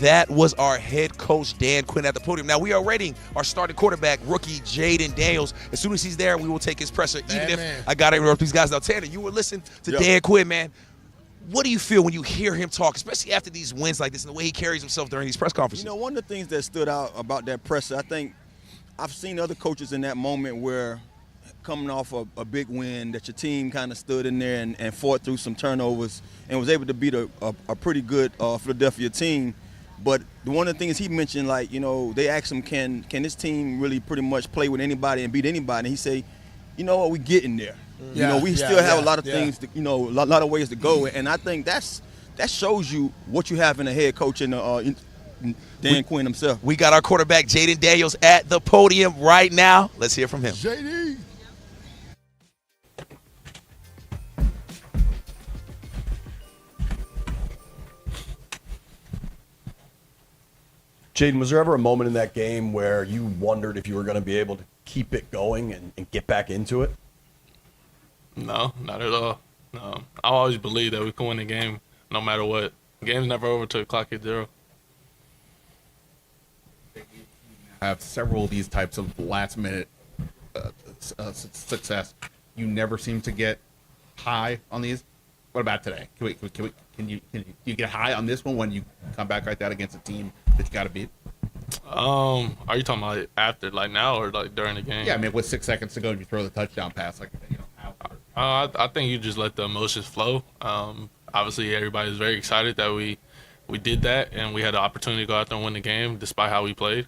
That was our head coach, Dan Quinn, at the podium. Now, we are rating our starting quarterback, rookie Jaden Daniels. As soon as he's there, we will take his pressure, I got to interrupt these guys. Now, Tanner, you were listening to Dan Quinn, man. What do you feel when you hear him talk, especially after these wins like this and the way he carries himself during these press conferences? One of the things that stood out about that presser, I think I've seen other coaches in that moment where coming off a big win that your team kind of stood in there and fought through some turnovers and was able to beat a pretty good Philadelphia team. But one of the things he mentioned, they asked him, can this team really pretty much play with anybody and beat anybody? And he say, we getting there. We still have a lot of things, a lot of ways to go. And I think that shows you what you have in a head coach in Dan Quinn himself. We got our quarterback, Jaden Daniels, at the podium right now. Let's hear from him. JD. Jaden, was there ever a moment in that game where you wondered if you were going to be able to keep it going and get back into it? No, not at all. No, I always believed that we could win the game no matter what. The game's never over till the clock hits 0. Have several of these types of last-minute success. You never seem to get high on these. What about today? Can you get high on this one when you come back like that against a team that you got to beat? Are you talking about after, now, or during the game? Yeah, I mean, with 6 seconds to go, and you throw the touchdown pass, I think you just let the emotions flow. Obviously, everybody was very excited that we did that, and we had the opportunity to go out there and win the game, despite how we played.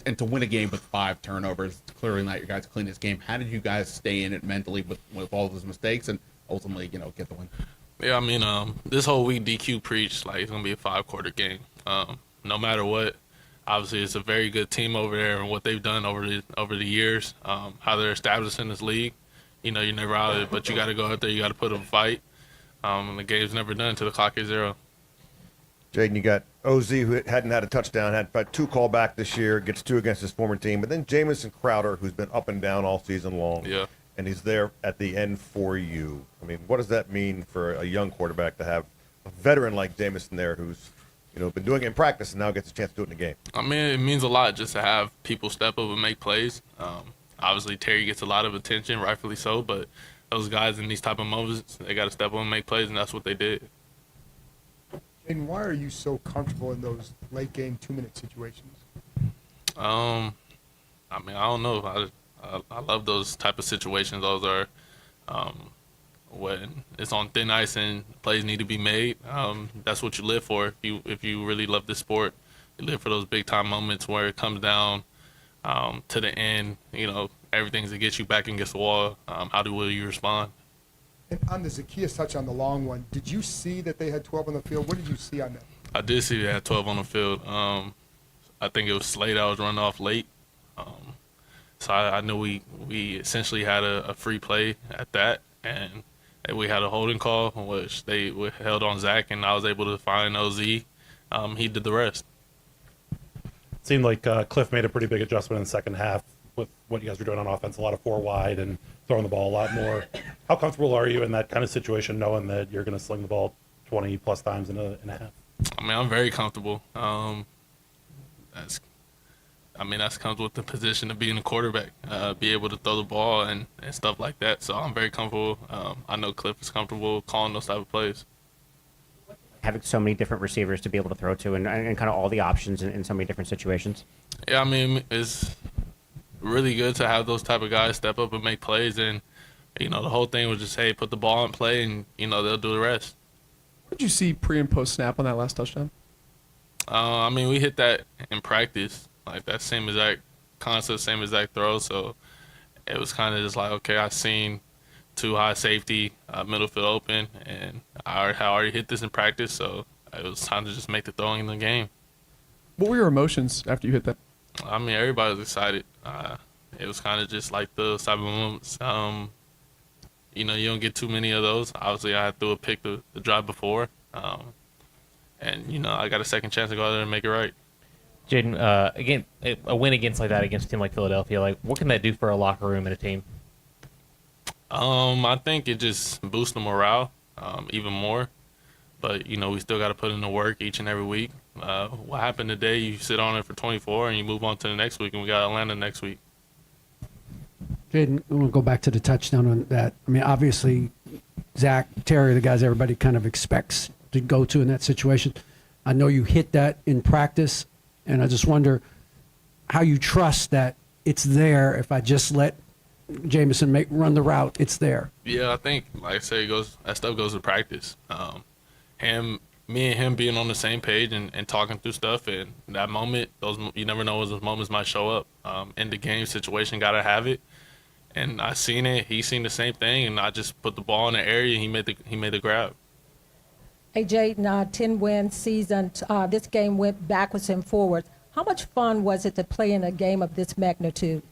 And to win a game with 5 turnovers, clearly not your guys' cleanest game. How did you guys stay in it mentally with all those mistakes and ultimately, get the win? Yeah, I mean, this whole week DQ preached it's gonna be a 5-quarter game. No matter what, obviously it's a very good team over there, and what they've done over the years, how they're established in this league. You're never out of it, but you got to go out there, you got to put up a fight. And the game's never done until the clock is 0. Jaden, you got OZ, who hadn't had a touchdown, had about 2 callback this year, gets 2 against his former team, but then Jamison Crowder, who's been up and down all season long. Yeah. And he's there at the end for you. I mean, what does that mean for a young quarterback to have a veteran like Jamison there who's, been doing it in practice and now gets a chance to do it in the game. I mean, it means a lot just to have people step up and make plays. Obviously, Terry gets a lot of attention, rightfully so, but those guys in these type of moments, they got to step up and make plays, and that's what they did. And why are you so comfortable in those late game 2-minute situations? I mean, I don't know. I love those type of situations. Those are when it's on thin ice and plays need to be made. That's what you live for. If you really love this sport, you live for those big time moments where it comes down to the end. Everything's to get you back against the wall. Will you respond? And on the Zacchaeus touch on the long one, did you see that they had 12 on the field? What did you see on that? I did see they had 12 on the field. I think it was Slade that was running off late. So I knew we essentially had a free play at that, and we had a holding call, which they held on Zach, and I was able to find OZ. He did the rest. It seemed like Cliff made a pretty big adjustment in the second half with what you guys were doing on offense, a lot of 4 wide and throwing the ball a lot more. How comfortable are you in that kind of situation, knowing that you're going to sling the ball 20-plus times in a half? I mean, I'm very comfortable. That's comes with the position of being a quarterback, be able to throw the ball and stuff like that. So I'm very comfortable. I know Cliff is comfortable calling those type of plays. Having so many different receivers to be able to throw to and kind of all the options in so many different situations. Yeah, I mean, it's really good to have those type of guys step up and make plays. And, the whole thing was just, hey, put the ball in play and, they'll do the rest. What did you see pre and post snap on that last touchdown? I mean, we hit that in practice, like that same exact concept, same exact throw. So it was kind of just like, okay, I seen 2 high safety, middle field open, and I already hit this in practice, so it was time to just make the throwing in the game. What were your emotions after you hit that? I mean, everybody was excited. It was kind of just like those type of moments. You don't get too many of those. Obviously, I threw a pick the drive before. And, I got a second chance to go out there and make it right. Jaden, again, a win against like that against a team like Philadelphia, like what can that do for a locker room and a team? I think it just boosts the morale even more. But, we still got to put in the work each and every week. What happened today, you sit on it for 24 and you move on to the next week, and we got Atlanta next week. Jaden, I want to go back to the touchdown on that. I mean, obviously, Zach, Terry, the guys everybody kind of expects to go to in that situation. I know you hit that in practice, and I just wonder how you trust that it's there. If I just let Jameson run the route, it's there. Yeah, I think, like I say, that stuff goes to practice. Me and him being on the same page and talking through stuff, and that moment, you never know when those moments might show up. In the game situation, gotta have it. And I seen it. He seen the same thing, and I just put the ball in the area, and he made the grab. Hey, Jaden, 10-win season. This game went backwards and forwards. How much fun was it to play in a game of this magnitude?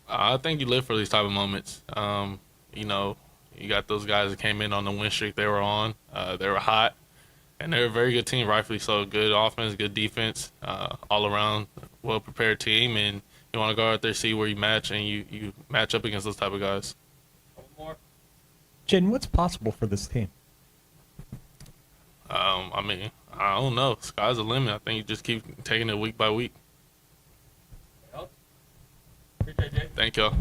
I think you live for these type of moments. You got those guys that came in on the win streak they were on. They were hot, and they're a very good team, rightfully so. Good offense, good defense, all around well-prepared team, and you want to go out there, see where you match, and you match up against those type of guys. Jaden, what's possible for this team? I mean, I don't know. Sky's the limit. I think you just keep taking it week by week. Thank y'all.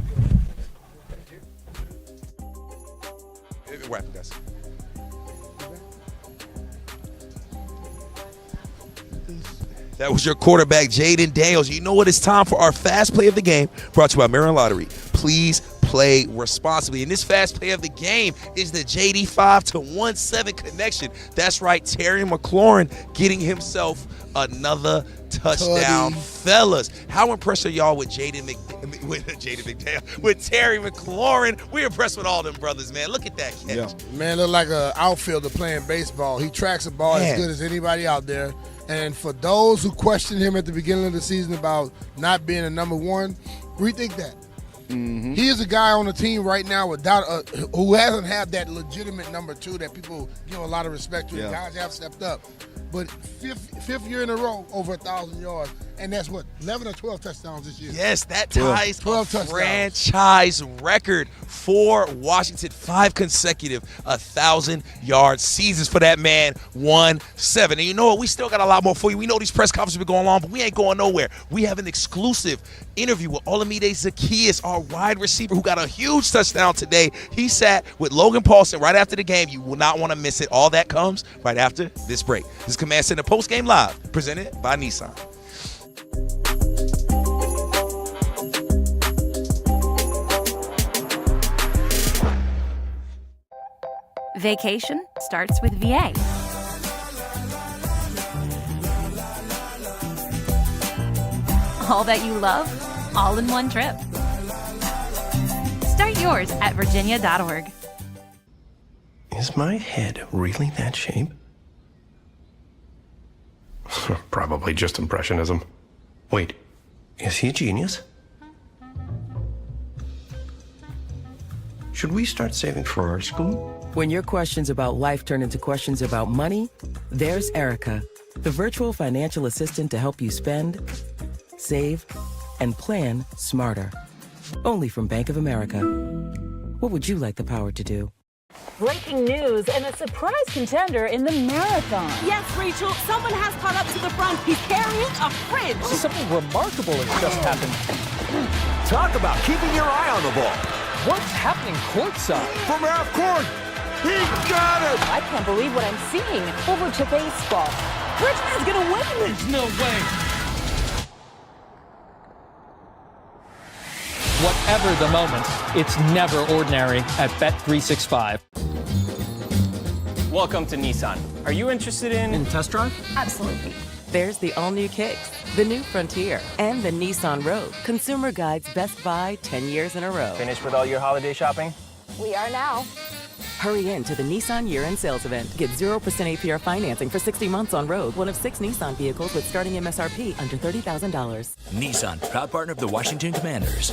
That was your quarterback, Jaden Daniels. You know what? It's time for our fast play of the game, brought to you by Maryland Lottery. Please play responsibly. And this fast play of the game is the JD 5-1-7 connection. That's right, Terry McLaurin getting himself another touchdown. Fellas, how impressed are y'all with Terry McLaurin? We're impressed with all them brothers, man. Look at that catch. Yeah. Man, look like an outfielder playing baseball. He tracks the ball as good as anybody out there. And for those who questioned him at the beginning of the season about not being a number one, rethink that. Mm-hmm. He is a guy on the team right now without who hasn't had that legitimate number 2 that people give a lot of respect to. Yeah. Guys have stepped up. But fifth year in a row, over 1,000 yards. And that's what, 11 or 12 touchdowns this year. Yes, that 12. ties 12 a touchdowns. franchise record for Washington. 5 consecutive 1,000-yard seasons for that man. 1-7. And you know what? We still got a lot more for you. We know these press conferences have been going on, but we ain't going nowhere. We have an exclusive interview with Olamide Zaccheaus, our wide receiver, who got a huge touchdown today. He sat with Logan Paulson right after the game. You will not want to miss it. All that comes right after this break. This is Command Center Postgame Live, presented by Nissan. Vacation starts with VA. All that you love, all in one trip. Start yours at virginia.org. Is my head really that shape? Probably just impressionism. Wait, is he a genius? Should we start saving for our school? When your questions about life turn into questions about money, there's Erica, the virtual financial assistant to help you spend, save, and plan smarter. Only from Bank of America. What would you like the power to do? Breaking news and a surprise contender in the marathon. Yes, Rachel, someone has caught up to the front. He's carrying a fridge. Something remarkable has just happened. Talk about keeping your eye on the ball. What's happening courtside? From half court, he got it! I can't believe what I'm seeing. Over to baseball. Richmond's gonna win. There's no way. Whatever the moment, it's never ordinary at Bet365. Welcome to Nissan. Are you interested in test drive? Absolutely. There's the all-new Kicks, the new Frontier, and the Nissan Rogue. Consumer Guide's Best Buy 10 years in a row. Finished with all your holiday shopping? We are now. Hurry in to the Nissan year-end sales event. Get 0% APR financing for 60 months on Rogue, one of 6 Nissan vehicles with starting MSRP under $30,000. Nissan, proud partner of the Washington Commanders.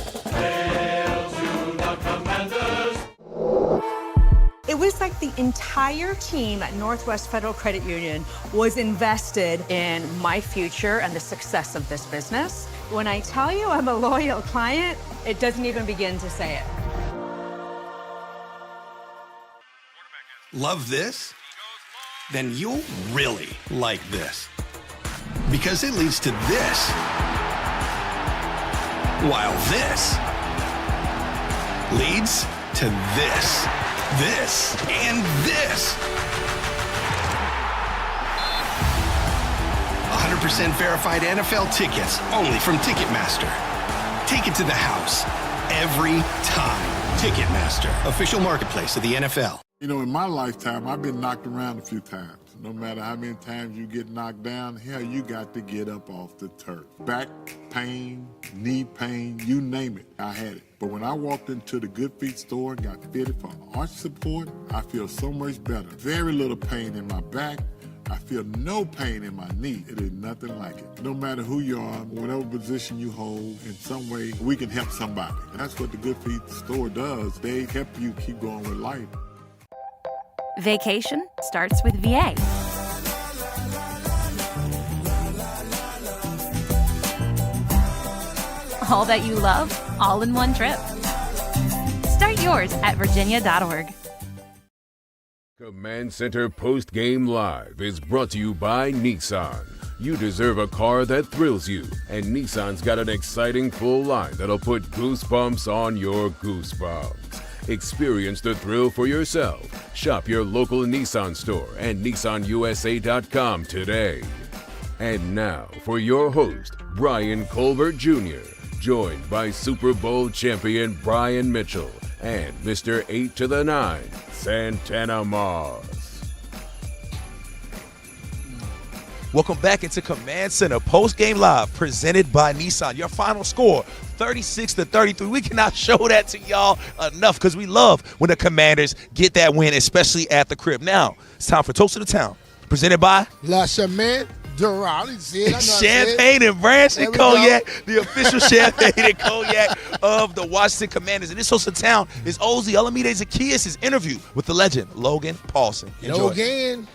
It was like the entire team at Northwest Federal Credit Union was invested in my future and the success of this business. When I tell you I'm a loyal client, it doesn't even begin to say it. Love this? Then you'll really like this. Because it leads to this. While this leads to this. This and this. 100% verified NFL tickets only from Ticketmaster. Take it to the house every time. Ticketmaster, official marketplace of the NFL. You know, in my lifetime, I've been knocked around a few times. No matter how many times you get knocked down, hell, you got to get up off the turf. Back pain, knee pain, you name it, I had it. But when I walked into the Good Feet store and got fitted for arch support, I feel so much better. Very little pain in my back. I feel no pain in my knee. It is nothing like it. No matter who you are, whatever position you hold, in some way, we can help somebody. And that's what the Good Feet store does. They help you keep going with life. Vacation starts with VA. All that you love, all in one trip. Start yours at virginia.org. Command Center Postgame Live is brought to you by Nissan. You deserve a car that thrills you, and Nissan's got an exciting full line that'll put goosebumps on your goosebumps. Experience the thrill for yourself. Shop your local Nissan store and nissanusa.com today. And now for your host, Brian Colbert Jr., joined by Super Bowl champion Brian Mitchell and Mr. 8 to the 9, Santana Moss. Welcome back into Command Center Postgame Live, presented by Nissan. Your final score, 36-33. We cannot show that to y'all enough because we love when the Commanders get that win, especially at the crib. Now, it's time for Toast of the Town, presented by La Chemin Dorado. Champagne and Branch and Cognac, the official champagne and cognac of the Washington Commanders. And this Toast of the Town is Ozzy Olamide Zaccheaus' interview with the legend, Logan Paulson. Enjoy. Logan.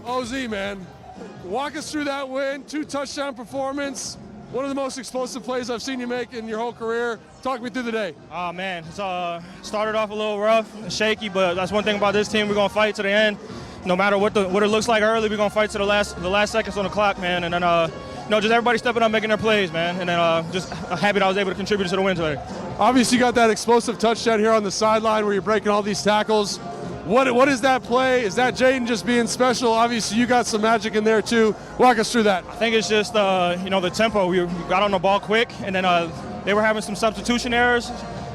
OZ, man, walk us through that win, 2 touchdown performance, one of the most explosive plays I've seen you make in your whole career. Talk me through the day. Oh, man, it's started off a little rough and shaky, but that's one thing about this team. We're going to fight to the end. No matter what it looks like early, we're going to fight to the last seconds on the clock, man. And then, just everybody stepping up, making their plays, man. And then just happy that I was able to contribute to the win today. Obviously, you got that explosive touchdown here on the sideline where you're breaking all these tackles. What is that play? Is that Jaden just being special? Obviously, you got some magic in there, too. Walk us through that. I think it's just, the tempo. We got on the ball quick, and then they were having some substitution errors.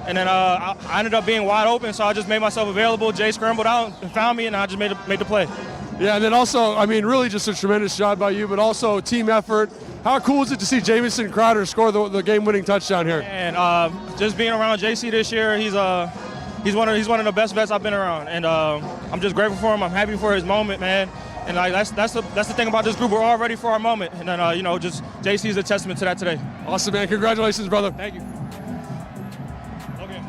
And then I ended up being wide open, so I just made myself available. Jay scrambled out and found me, and I just made the play. Yeah, and then also, really just a tremendous job by you, but also team effort. How cool is it to see Jamison Crowder score the game-winning touchdown here? And just being around JC this year, he's one of the best vets I've been around, and I'm just grateful for him. I'm happy for his moment, man. And that's the thing about this group. We're all ready for our moment, and then just JC is a testament to that today. Awesome, man. Congratulations, brother. Thank you. Okay.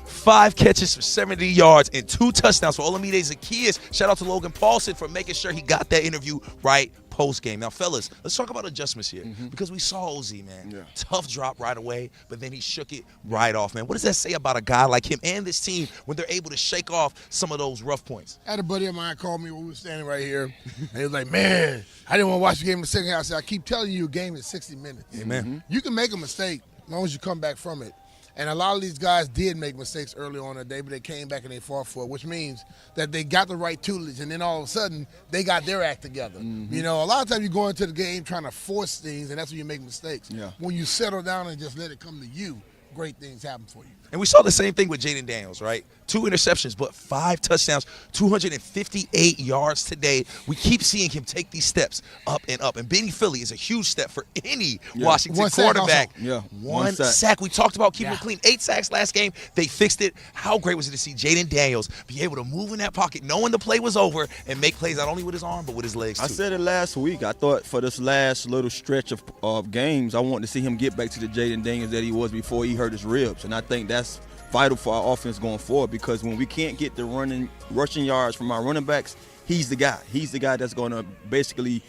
5 catches for 70 yards and 2 touchdowns for Olamide Zaccheaus. Shout out to Logan Paulson for making sure he got that interview right post-game. Now, fellas, let's talk about adjustments here because we saw OZ, man. Yeah. Tough drop right away, but then he shook it right off, man. What does that say about a guy like him and this team when they're able to shake off some of those rough points? I had a buddy of mine call me when we were standing right here, and he was like, man, I didn't want to watch the game in the second half. I said, I keep telling you a game is 60 minutes. Amen. You can make a mistake as long as you come back from it. And a lot of these guys did make mistakes early on in the day, but they came back and they fought for it, which means that they got the right tutelage, and then all of a sudden, they got their act together. You know, a lot of times you go into the game trying to force things, and that's when you make mistakes. Yeah. When you settle down and just let it come to you, great things happen for you. And we saw the same thing with Jaden Daniels, right? 2 interceptions, but 5 touchdowns, 258 yards today. We keep seeing him take these steps up and up. And beating Philly is a huge step for any Washington quarterback. One sack. We talked about keeping it clean. 8 sacks last game. They fixed it. How great was it to see Jaden Daniels be able to move in that pocket, knowing the play was over, and make plays not only with his arm, but with his legs, too. I said it last week. I thought for this last little stretch of games, I wanted to see him get back to the Jaden Daniels that he was before he hurt his ribs. And I think that's vital for our offense going forward, because when we can't get the rushing yards from our running backs, he's the guy. He's the guy that's going to basically,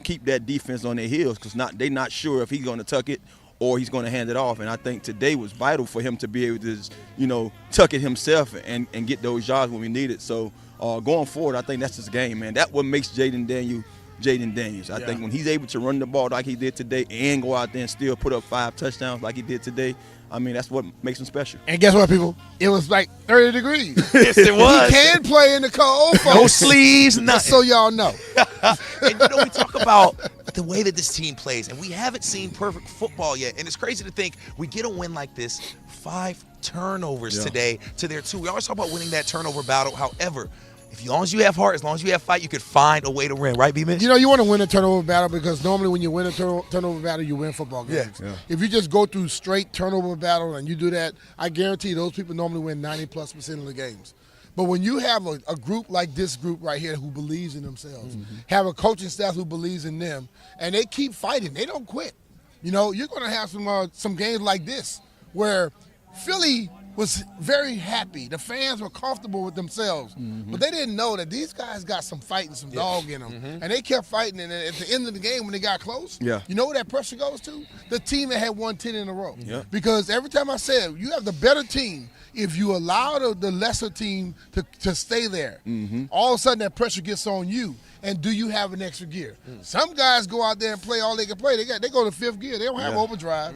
keep that defense on their heels, because they're not sure if he's going to tuck it or he's going to hand it off. And I think today was vital for him to be able to, tuck it himself and get those yards when we need it. So going forward, I think that's his game, man. That's what makes Jaden Daniels. I think when he's able to run the ball like he did today and go out there and still put up 5 touchdowns like he did today, that's what makes him special. And guess what, people? It was like 30 degrees. Yes, it was. He can play in the cold, folks. No sleeves, nothing. Just so y'all know. And we talk about the way that this team plays, and we haven't seen perfect football yet. And it's crazy to think we get a win like this, 5 turnovers today to their 2. We always talk about winning that turnover battle. However, as long as you have heart, as long as you have fight, you could find a way to win, right, B-Mitch? You want to win a turnover battle, because normally when you win a turnover battle, you win football games. Yeah. If you just go through straight turnover battle and you do that, I guarantee those people normally win 90+% of the games. But when you have a group like this group right here who believes in themselves, have a coaching staff who believes in them, and they keep fighting, they don't quit. You're going to have some games like this where Philly was very happy. The fans were comfortable with themselves. But they didn't know that these guys got some fight and some dog in them. And they kept fighting, and at the end of the game when they got close, you know where that pressure goes to? The team that had won 10 in a row. Because every time I said, you have the better team if you allow the lesser team to stay there. All of a sudden that pressure gets on you. And do you have an extra gear? Some guys go out there and play all they can play. They go to 5th gear. They don't have overdrive.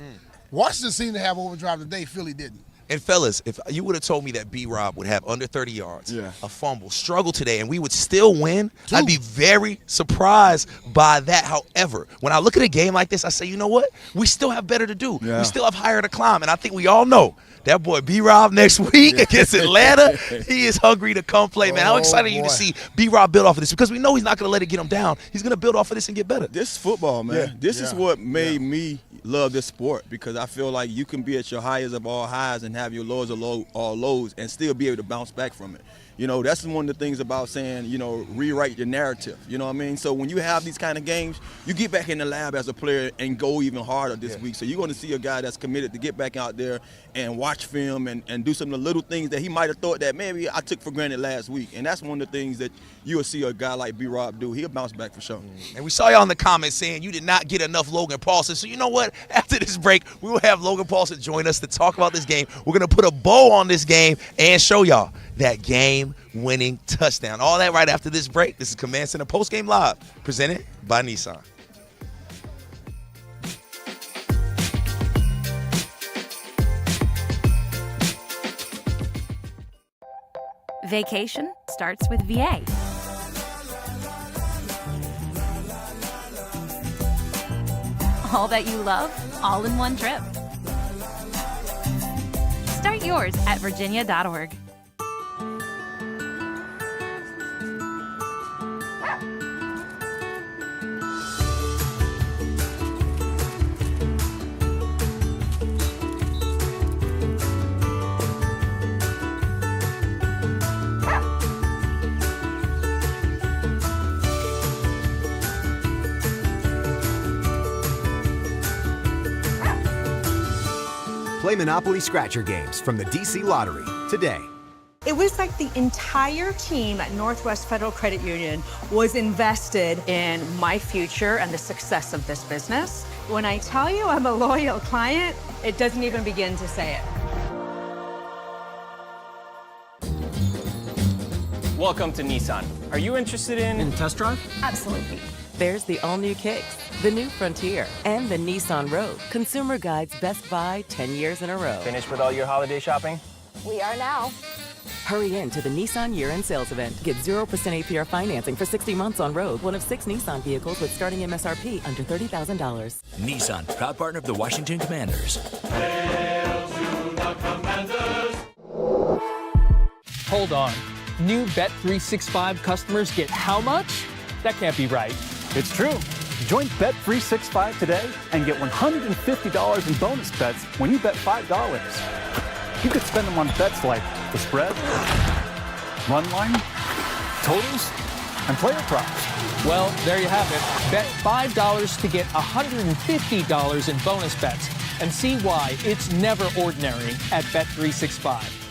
Washington seemed to have overdrive today. Philly didn't. And fellas, if you would have told me that B-Rob would have under 30 yards, a fumble, struggle today, and we would still win, I'd be very surprised by that. However, when I look at a game like this, I say, you know what? We still have better to do. We still have higher to climb. And I think we all know that boy B-Rob next week against Atlanta, he is hungry to come play, man. How excited are you to see B-Rob build off of this? Because we know he's not going to let it get him down. He's going to build off of this and get better. This is football, man. This is what made me love this sport, because I feel like you can be at your highest of all highs and have your lows of all lows and still be able to bounce back from it. That's one of the things about saying, rewrite your narrative. You know what I mean? So when you have these kind of games, you get back in the lab as a player and go even harder this week. So you're going to see a guy that's committed to get back out there and watch watch film and do some of the little things that he might have thought that maybe I took for granted last week. And that's one of the things that you'll see a guy like B-Rob do. He'll bounce back for sure. And we saw y'all in the comments saying you did not get enough Logan Paulson. So you know what? After this break, we will have Logan Paulson join us to talk about this game. We're going to put a bow on this game and show y'all that game-winning touchdown. All that right after this break. This is Command Center Postgame Live, presented by Nissan. Vacation starts with VA. All that you love, all in one trip. Start yours at virginia.org. Play Monopoly Scratcher games from the DC Lottery today. It was like the entire team at Northwest Federal Credit Union was invested in my future and the success of this business. When I tell you I'm a loyal client, it doesn't even begin to say it. Welcome to Nissan. Are you interested in test drive? Absolutely. There's the all-new Kicks, the new Frontier, and the Nissan Rogue. Consumer Guide's Best Buy 10 years in a row. Finished with all your holiday shopping? We are now. Hurry in to the Nissan year-end sales event. Get 0% APR financing for 60 months on Rogue, one of 6 Nissan vehicles with starting MSRP under $30,000. Nissan, proud partner of the Washington Commanders. Hold on. New Bet365 customers get how much? That can't be right. It's true. Join Bet365 today and get $150 in bonus bets when you bet $5. You could spend them on bets like the spread, run line, totals, and player props. Well, there you have it. Bet $5 to get $150 in bonus bets and see why it's never ordinary at Bet365.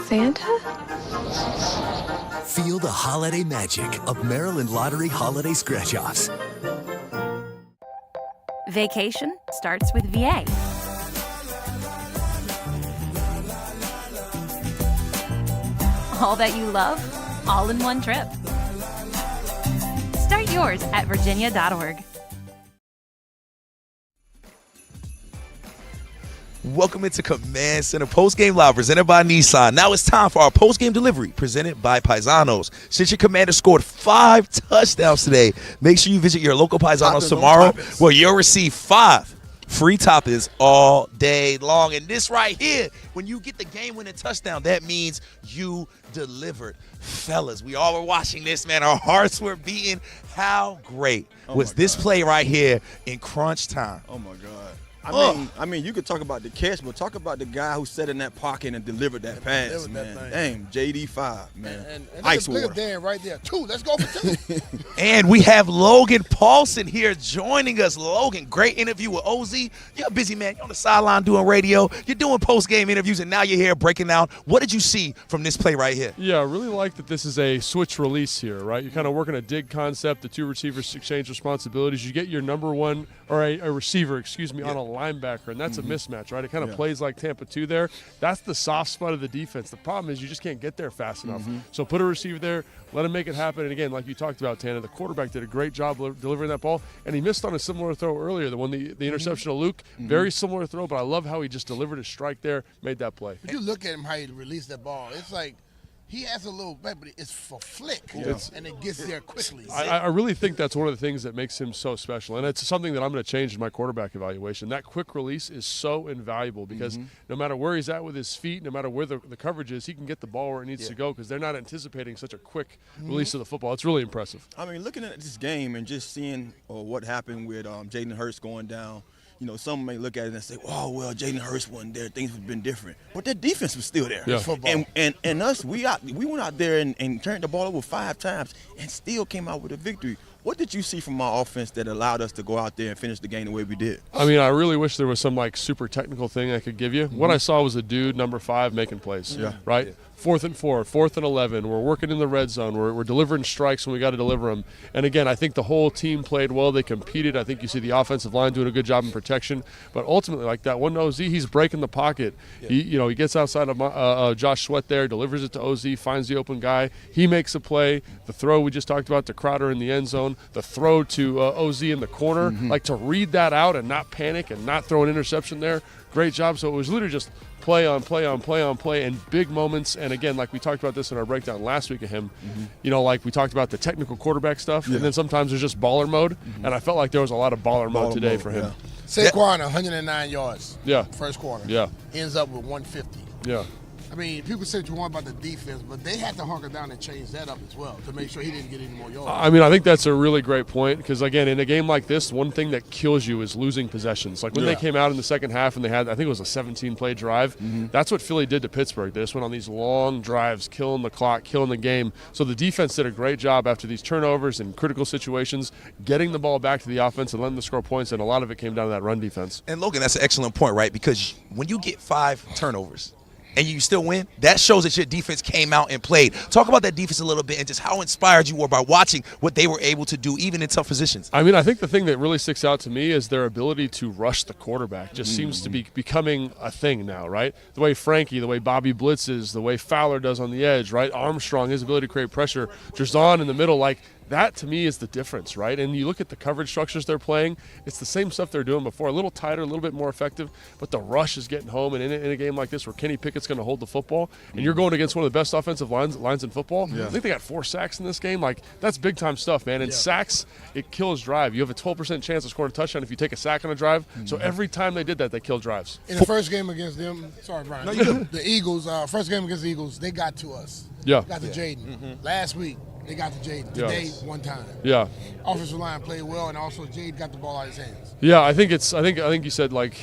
Santa? Feel the holiday magic of Maryland Lottery Holiday Scratch-Offs. Vacation starts with VA. All that you love, all in one trip. Start yours at virginia.org. Welcome into Command Center Postgame Live, presented by Nissan. Now it's time for our postgame delivery, presented by Paisanos. Since your Commander scored 5 touchdowns today, make sure you visit your local Paisanos tomorrow, where you'll receive 5 free toppings all day long. And this right here, when you get the game-winning touchdown, that means you delivered. Fellas, we all were watching this, man. Our hearts were beating. How great was this play right here in crunch time? Oh, my God. I mean, you could talk about the catch, but talk about the guy who sat in that pocket and delivered that pass, man. Damn, JD5, man. And Ice look water. at Dan right there. 2. Let's go for 2. And we have Logan Paulson here joining us. Logan, great interview with OZ. You're a busy man. You're on the sideline doing radio. You're doing post-game interviews, and now you're here breaking down. What did you see from this play right here? Yeah, I really like that this is a switch release here, right? You're kind of working a dig concept. The 2 receivers exchange responsibilities. You get your number one, or a receiver, on a linebacker, and that's a mismatch, right? It kind of plays like Tampa 2 there. That's the soft spot of the defense. The problem is you just can't get there fast enough. So put a receiver there, let him make it happen. And again, like you talked about, Tana, the quarterback did a great job delivering that ball, and he missed on a similar throw earlier, the interception of Luke. Very similar throw, but I love how he just delivered a strike there, made that play. But you look at him, how he released that ball. It's like He has a little bit, but it's for flick, and it gets there quickly. I really think that's one of the things that makes him so special, and it's something that I'm going to change in my quarterback evaluation. That quick release is so invaluable because no matter where he's at with his feet, no matter where the coverage is, he can get the ball where it needs to go because they're not anticipating such a quick release of the football. It's really impressive. I mean, looking at this game and just seeing what happened with Jalen Hurts going down, you know, some may look at it and say, "Oh, well, Jalen Hurts wasn't there; things would have been different." But their defense was still there. Yeah. And us, we went out there and turned the ball over 5 times and still came out with a victory. What did you see from our offense that allowed us to go out there and finish the game the way we did? I mean, I really wish there was some like super technical thing I could give you. What I saw was a dude, number 5, making plays. Right. 4th and 4, 4th and 11. We're working in the red zone. We're delivering strikes when we got to deliver them. And again, I think the whole team played well. They competed. I think you see the offensive line doing a good job in protection. But ultimately, like that one OZ, he's breaking the pocket. He gets outside of Josh Sweat there, delivers it to OZ, finds the open guy. He makes a play. The throw we just talked about to Crowder in the end zone. The throw to OZ in the corner. Like to read that out and not panic and not throw an interception there. Great job. So it was literally just play on play on play on play and big moments. And again, like we talked about this in our breakdown last week of him, you know, like we talked about the technical quarterback stuff. And then sometimes there's just baller mode. And I felt like there was a lot of baller mode today for him. Saquon, 109 yards. First quarter. Yeah. Ends up with 150. Yeah. I mean, people say what you want about the defense, but they had to hunker down and change that up as well to make sure he didn't get any more yards. I mean, I think that's a really great point because, again, in a game like this, one thing that kills you is losing possessions. Like when they came out in the second half and they had, I think it was a 17-play drive, that's what Philly did to Pittsburgh. They just went on these long drives, killing the clock, killing the game. So the defense did a great job after these turnovers and critical situations, getting the ball back to the offense and letting them score points, and a lot of it came down to that run defense. And, Logan, that's an excellent point, right? Because when you get 5 turnovers, and you still win, that shows that your defense came out and played. Talk about that defense a little bit and just how inspired you were by watching what they were able to do, even in tough positions. I mean, I think the thing that really sticks out to me is their ability to rush the quarterback. Just seems to be becoming a thing now, right? The way Frankie, the way Bobby blitzes, the way Fowler does on the edge, right? Armstrong, his ability to create pressure. Jerzon in the middle, like, that to me is the difference, right? And you look at the coverage structures they're playing, it's the same stuff they're doing before, a little tighter, a little bit more effective, but the rush is getting home. And in a game like this where Kenny Pickett's going to hold the football and you're going against one of the best offensive lines in football, I think they got 4 sacks in this game. Like, that's big-time stuff, man. And sacks, it kills drive. You have a 12% chance of scoring a touchdown if you take a sack on a drive. So every time they did that, they killed drives. In the first game against them, sorry, Brian, the Eagles, first game against the Eagles, they got to us. Got to Jaden. Last week, they got to Jaden. Today, one time. Offensive line played well, and also Jade got the ball out of his hands. I think you said, like,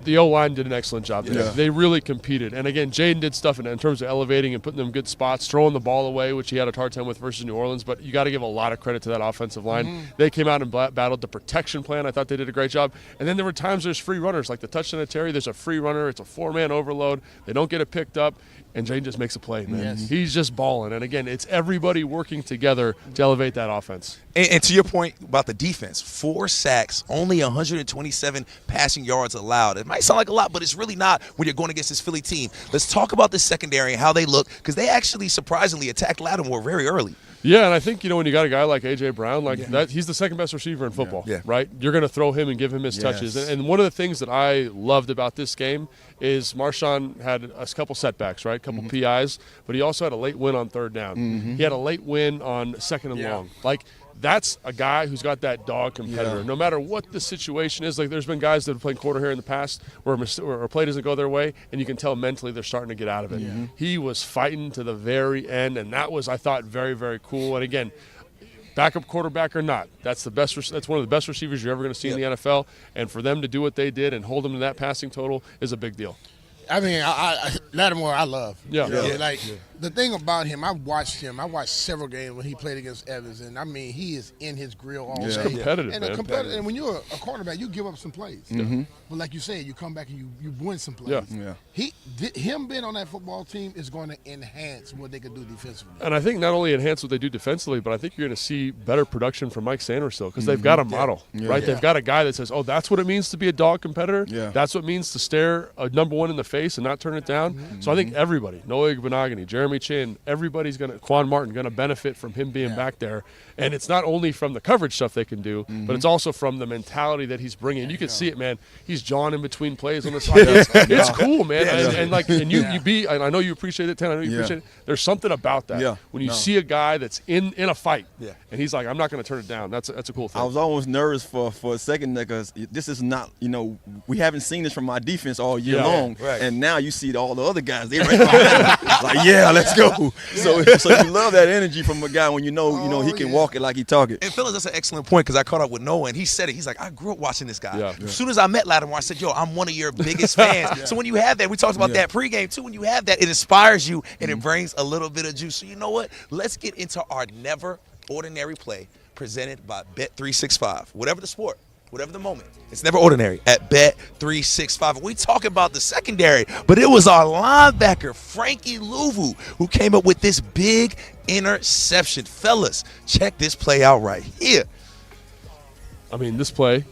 the O-line did an excellent job today. They really competed. And, again, Jaden did stuff in terms of elevating and putting them in good spots, throwing the ball away, which he had a hard time with versus New Orleans. But you got to give a lot of credit to that offensive line. They came out and battled the protection plan. I thought they did a great job. And then there were times there's free runners, like the touchdown to Terry. There's a free runner. It's a 4-man overload. They don't get it picked up. And Jaden just makes a play, man. He's just balling. And, again, it's everybody working together to elevate that offense. And to your point about the defense, 4 sacks, only 127 passing yards allowed. It might sound like a lot, but it's really not when you're going against this Philly team. Let's talk about the secondary and how they look, because they actually surprisingly attacked Lattimore very early. Yeah, and I think, when you got a guy like A.J. Brown, like that, he's the second best receiver in football, right? You're going to throw him and give him his touches. And one of the things that I loved about this game is Marshawn had a couple setbacks, right? A couple PIs, but he also had a late win on 3rd down. He had a late win on 2nd and long. Like, that's a guy who's got that dog competitor. No matter what the situation is, like there's been guys that have played quarter here in the past where a play doesn't go their way, and you can tell mentally they're starting to get out of it. He was fighting to the very end, and that was, I thought, very, very cool. And again, backup quarterback or not, that's one of the best receivers you're ever going to see in the NFL. And for them to do what they did and hold them to that passing total is a big deal. I mean, Lattimore, I love. The thing about him, I watched several games when he played against Evans, and I mean, he is in his grill all day. He's competitive, and man. And when you're a quarterback, you give up some plays. But like you said, you come back and you win some plays. Him being on that football team is going to enhance what they can do defensively. And I think not only enhance what they do defensively, but I think you're going to see better production from Mike Sanders still, because they've got a model, right? They've got a guy that says, oh, that's what it means to be a dog competitor. That's what it means to stare a number one in the face and not turn it down. So I think everybody, Noah Benogany, Jeremy Jeremy Chin, everybody's Quan Martin going to benefit from him being back there. And it's not only from the coverage stuff they can do, but it's also from the mentality that he's bringing. You can see it, man. He's jawing in between plays on the side. It's cool, man. And I know you appreciate it, Tan. I know you appreciate it. There's something about that. When you see a guy that's in a fight, and he's like, I'm not going to turn it down. That's a cool thing. I was almost nervous for a second there because this is not, we haven't seen this from our defense all year long. Right. And now you see all the other guys. They're like, let's go. So you love that energy from a guy when you know he can walk it like he talk it. And Phyllis, that's an excellent point because I caught up with Noah and he said it. He's like, I grew up watching this guy. As soon as I met Lattimore, I said, yo, I'm one of your biggest fans. So when you have that, we talked about that pregame too. When you have that, it inspires you and it brings a little bit of juice. So you know what? Let's get into our never ordinary play presented by Bet365. Whatever the sport, whatever the moment, it's never ordinary at Bet365. We talk about the secondary, but it was our linebacker, Frankie Louvu, who came up with this big interception. Fellas, check this play out right here. I mean, this play,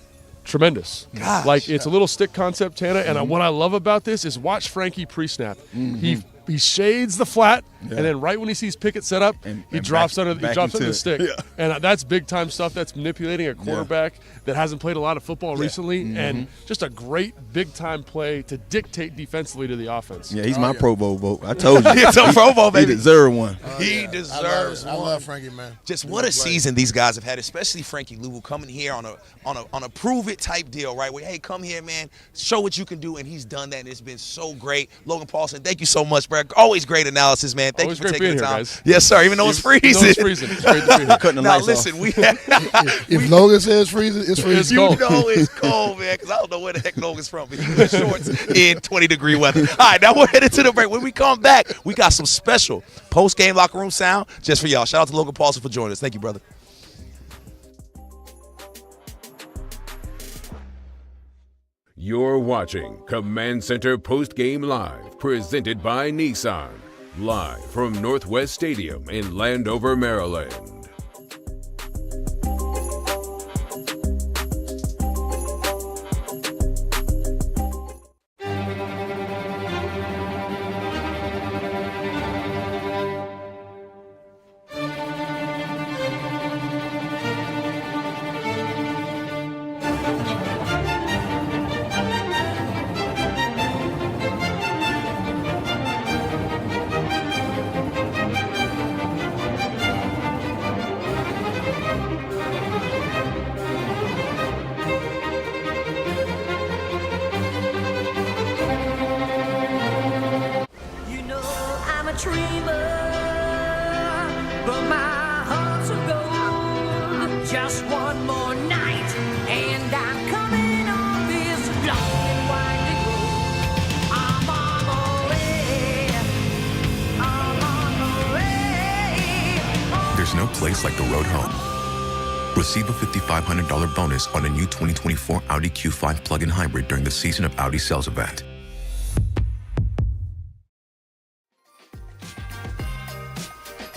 tremendous. Gosh. Like, it's a little stick concept, Tana, and what I love about this is watch Frankie pre-snap. He shades the flat, and then right when he sees Pickett set up, he drops under the stick. And that's big-time stuff. That's manipulating a quarterback that hasn't played a lot of football recently, and just a great big-time play to dictate defensively to the offense. Yeah, he's my Pro Bowl vote. I told you. It's a Pro Bowl, baby. He deserves one. He deserves one. I love Frankie, man. Just what a season these guys have had, especially Frankie Louvu coming here on a prove-it type deal, right? Where, hey, come here, man, show what you can do, and he's done that, and it's been so great. Logan Paulson, thank you so much, bro. Always great analysis, man. Thank you for taking the time. Guys. Yes, sir. Even though it's freezing. It's freezing. It's great to be here. Cutting the now, lights listen, off. If Logan says freezing, it's freezing. You know it's cold, man, because I don't know where the heck Logan's from, but he wears shorts in 20-degree weather. All right, now we're headed to the break. When we come back, we got some special post-game locker room sound just for y'all. Shout out to Logan Paulson for joining us. Thank you, brother. You're watching Command Center Postgame Live, presented by Nissan. Live from Northwest Stadium in Landover, Maryland. Just one more night, and I'm coming on this long and winding road. I'm on the way. I'm on the way. There's no place like the road home. Receive a $5,500 bonus on a new 2024 Audi Q5 plug-in hybrid during the Season of Audi sales event.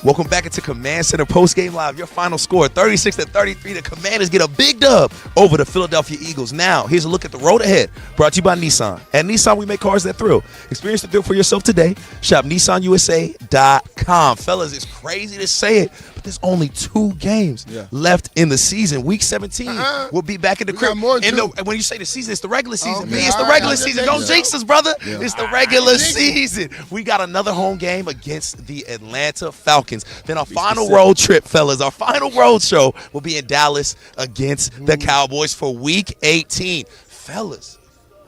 Welcome back into Command Center Postgame Live. Your final score, 36-33. The Commanders get a big dub over the Philadelphia Eagles. Now, here's a look at the road ahead, brought to you by Nissan. At Nissan, we make cars that thrill. Experience the thrill for yourself today. Shop NissanUSA.com. Fellas, it's crazy to say it, but there's only 2 games left in the season. Week 17, we'll be back in the crib. And when you say the season, it's the regular season. Man, it's the regular season. Don't jinx us, brother. It's the regular season. We got another home game against the Atlanta Falcons. Then our final road trip, fellas, our final road show will be in Dallas against the Cowboys for Week 18. Fellas,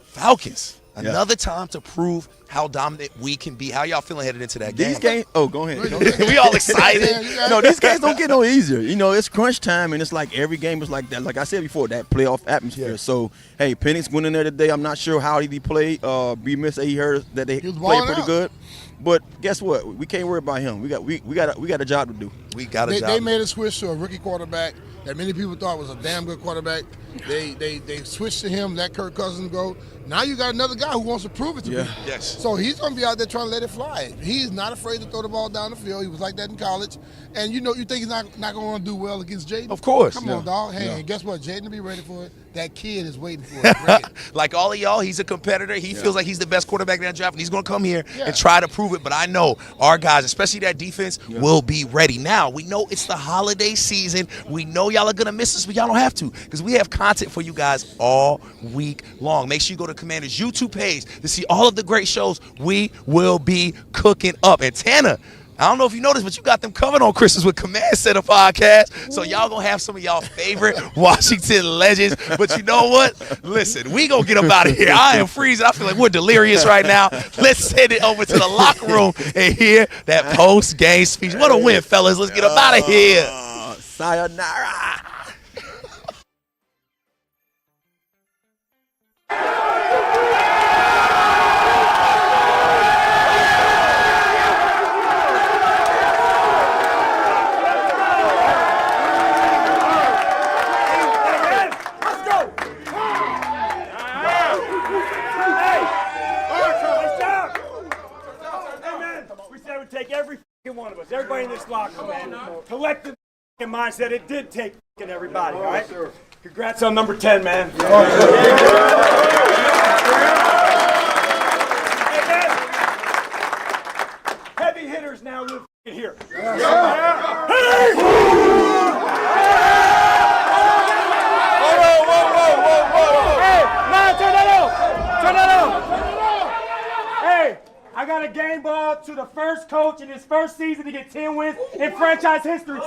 Falcons, another time to prove how dominant we can be. How y'all feeling headed into that game? These games, go ahead. We all excited. No, these games don't get no easier. You know, it's crunch time, and it's like every game is like that. Like I said before, that playoff atmosphere. So, hey, Penix went in there today. I'm not sure how he played. B. Miss, he heard that they played pretty good. But guess what? We can't worry about him. We got a job to do. We got a job. They made a switch to a rookie quarterback that many people thought was a damn good quarterback. They switched to him, let Kirk Cousins go. Now you got another guy who wants to prove it to people. Yes. So he's going to be out there trying to let it fly. He's not afraid to throw the ball down the field. He was like that in college. And you think he's not going to do well against Jaden? Of course. Come on, dog. Hey, and guess what? Jaden will be ready for it. That kid is waiting for it. Like all of y'all, he's a competitor. He feels like he's the best quarterback in that draft, and he's going to come here and try to prove it. But I know our guys, especially that defense, will be ready. Now, we know it's the holiday season. We know y'all are going to miss us, but y'all don't have to because we have content for you guys all week long. Make sure you go to Commanders' YouTube page to see all of the great shows we will be cooking up. And Tanner, I don't know if you noticed, but you got them covered on Christmas with Command Center podcast. So y'all gonna have some of y'all favorite Washington legends. But you know what? Listen, we gonna get up out of here. I am freezing. I feel like we're delirious right now. Let's send it over to the locker room and hear that post-game speech. What a win, fellas. Let's get up out of here. Sayonara. Take every one of us, everybody in this locker room, man. Collective mindset. It did take everybody, all right? Congrats on number 10, man. Hey, man. Heavy hitters now live here. Hey! Whoa. Hey, man, turn that off. Hey. I got a game ball to the first coach in his first season to get 10 wins in franchise history.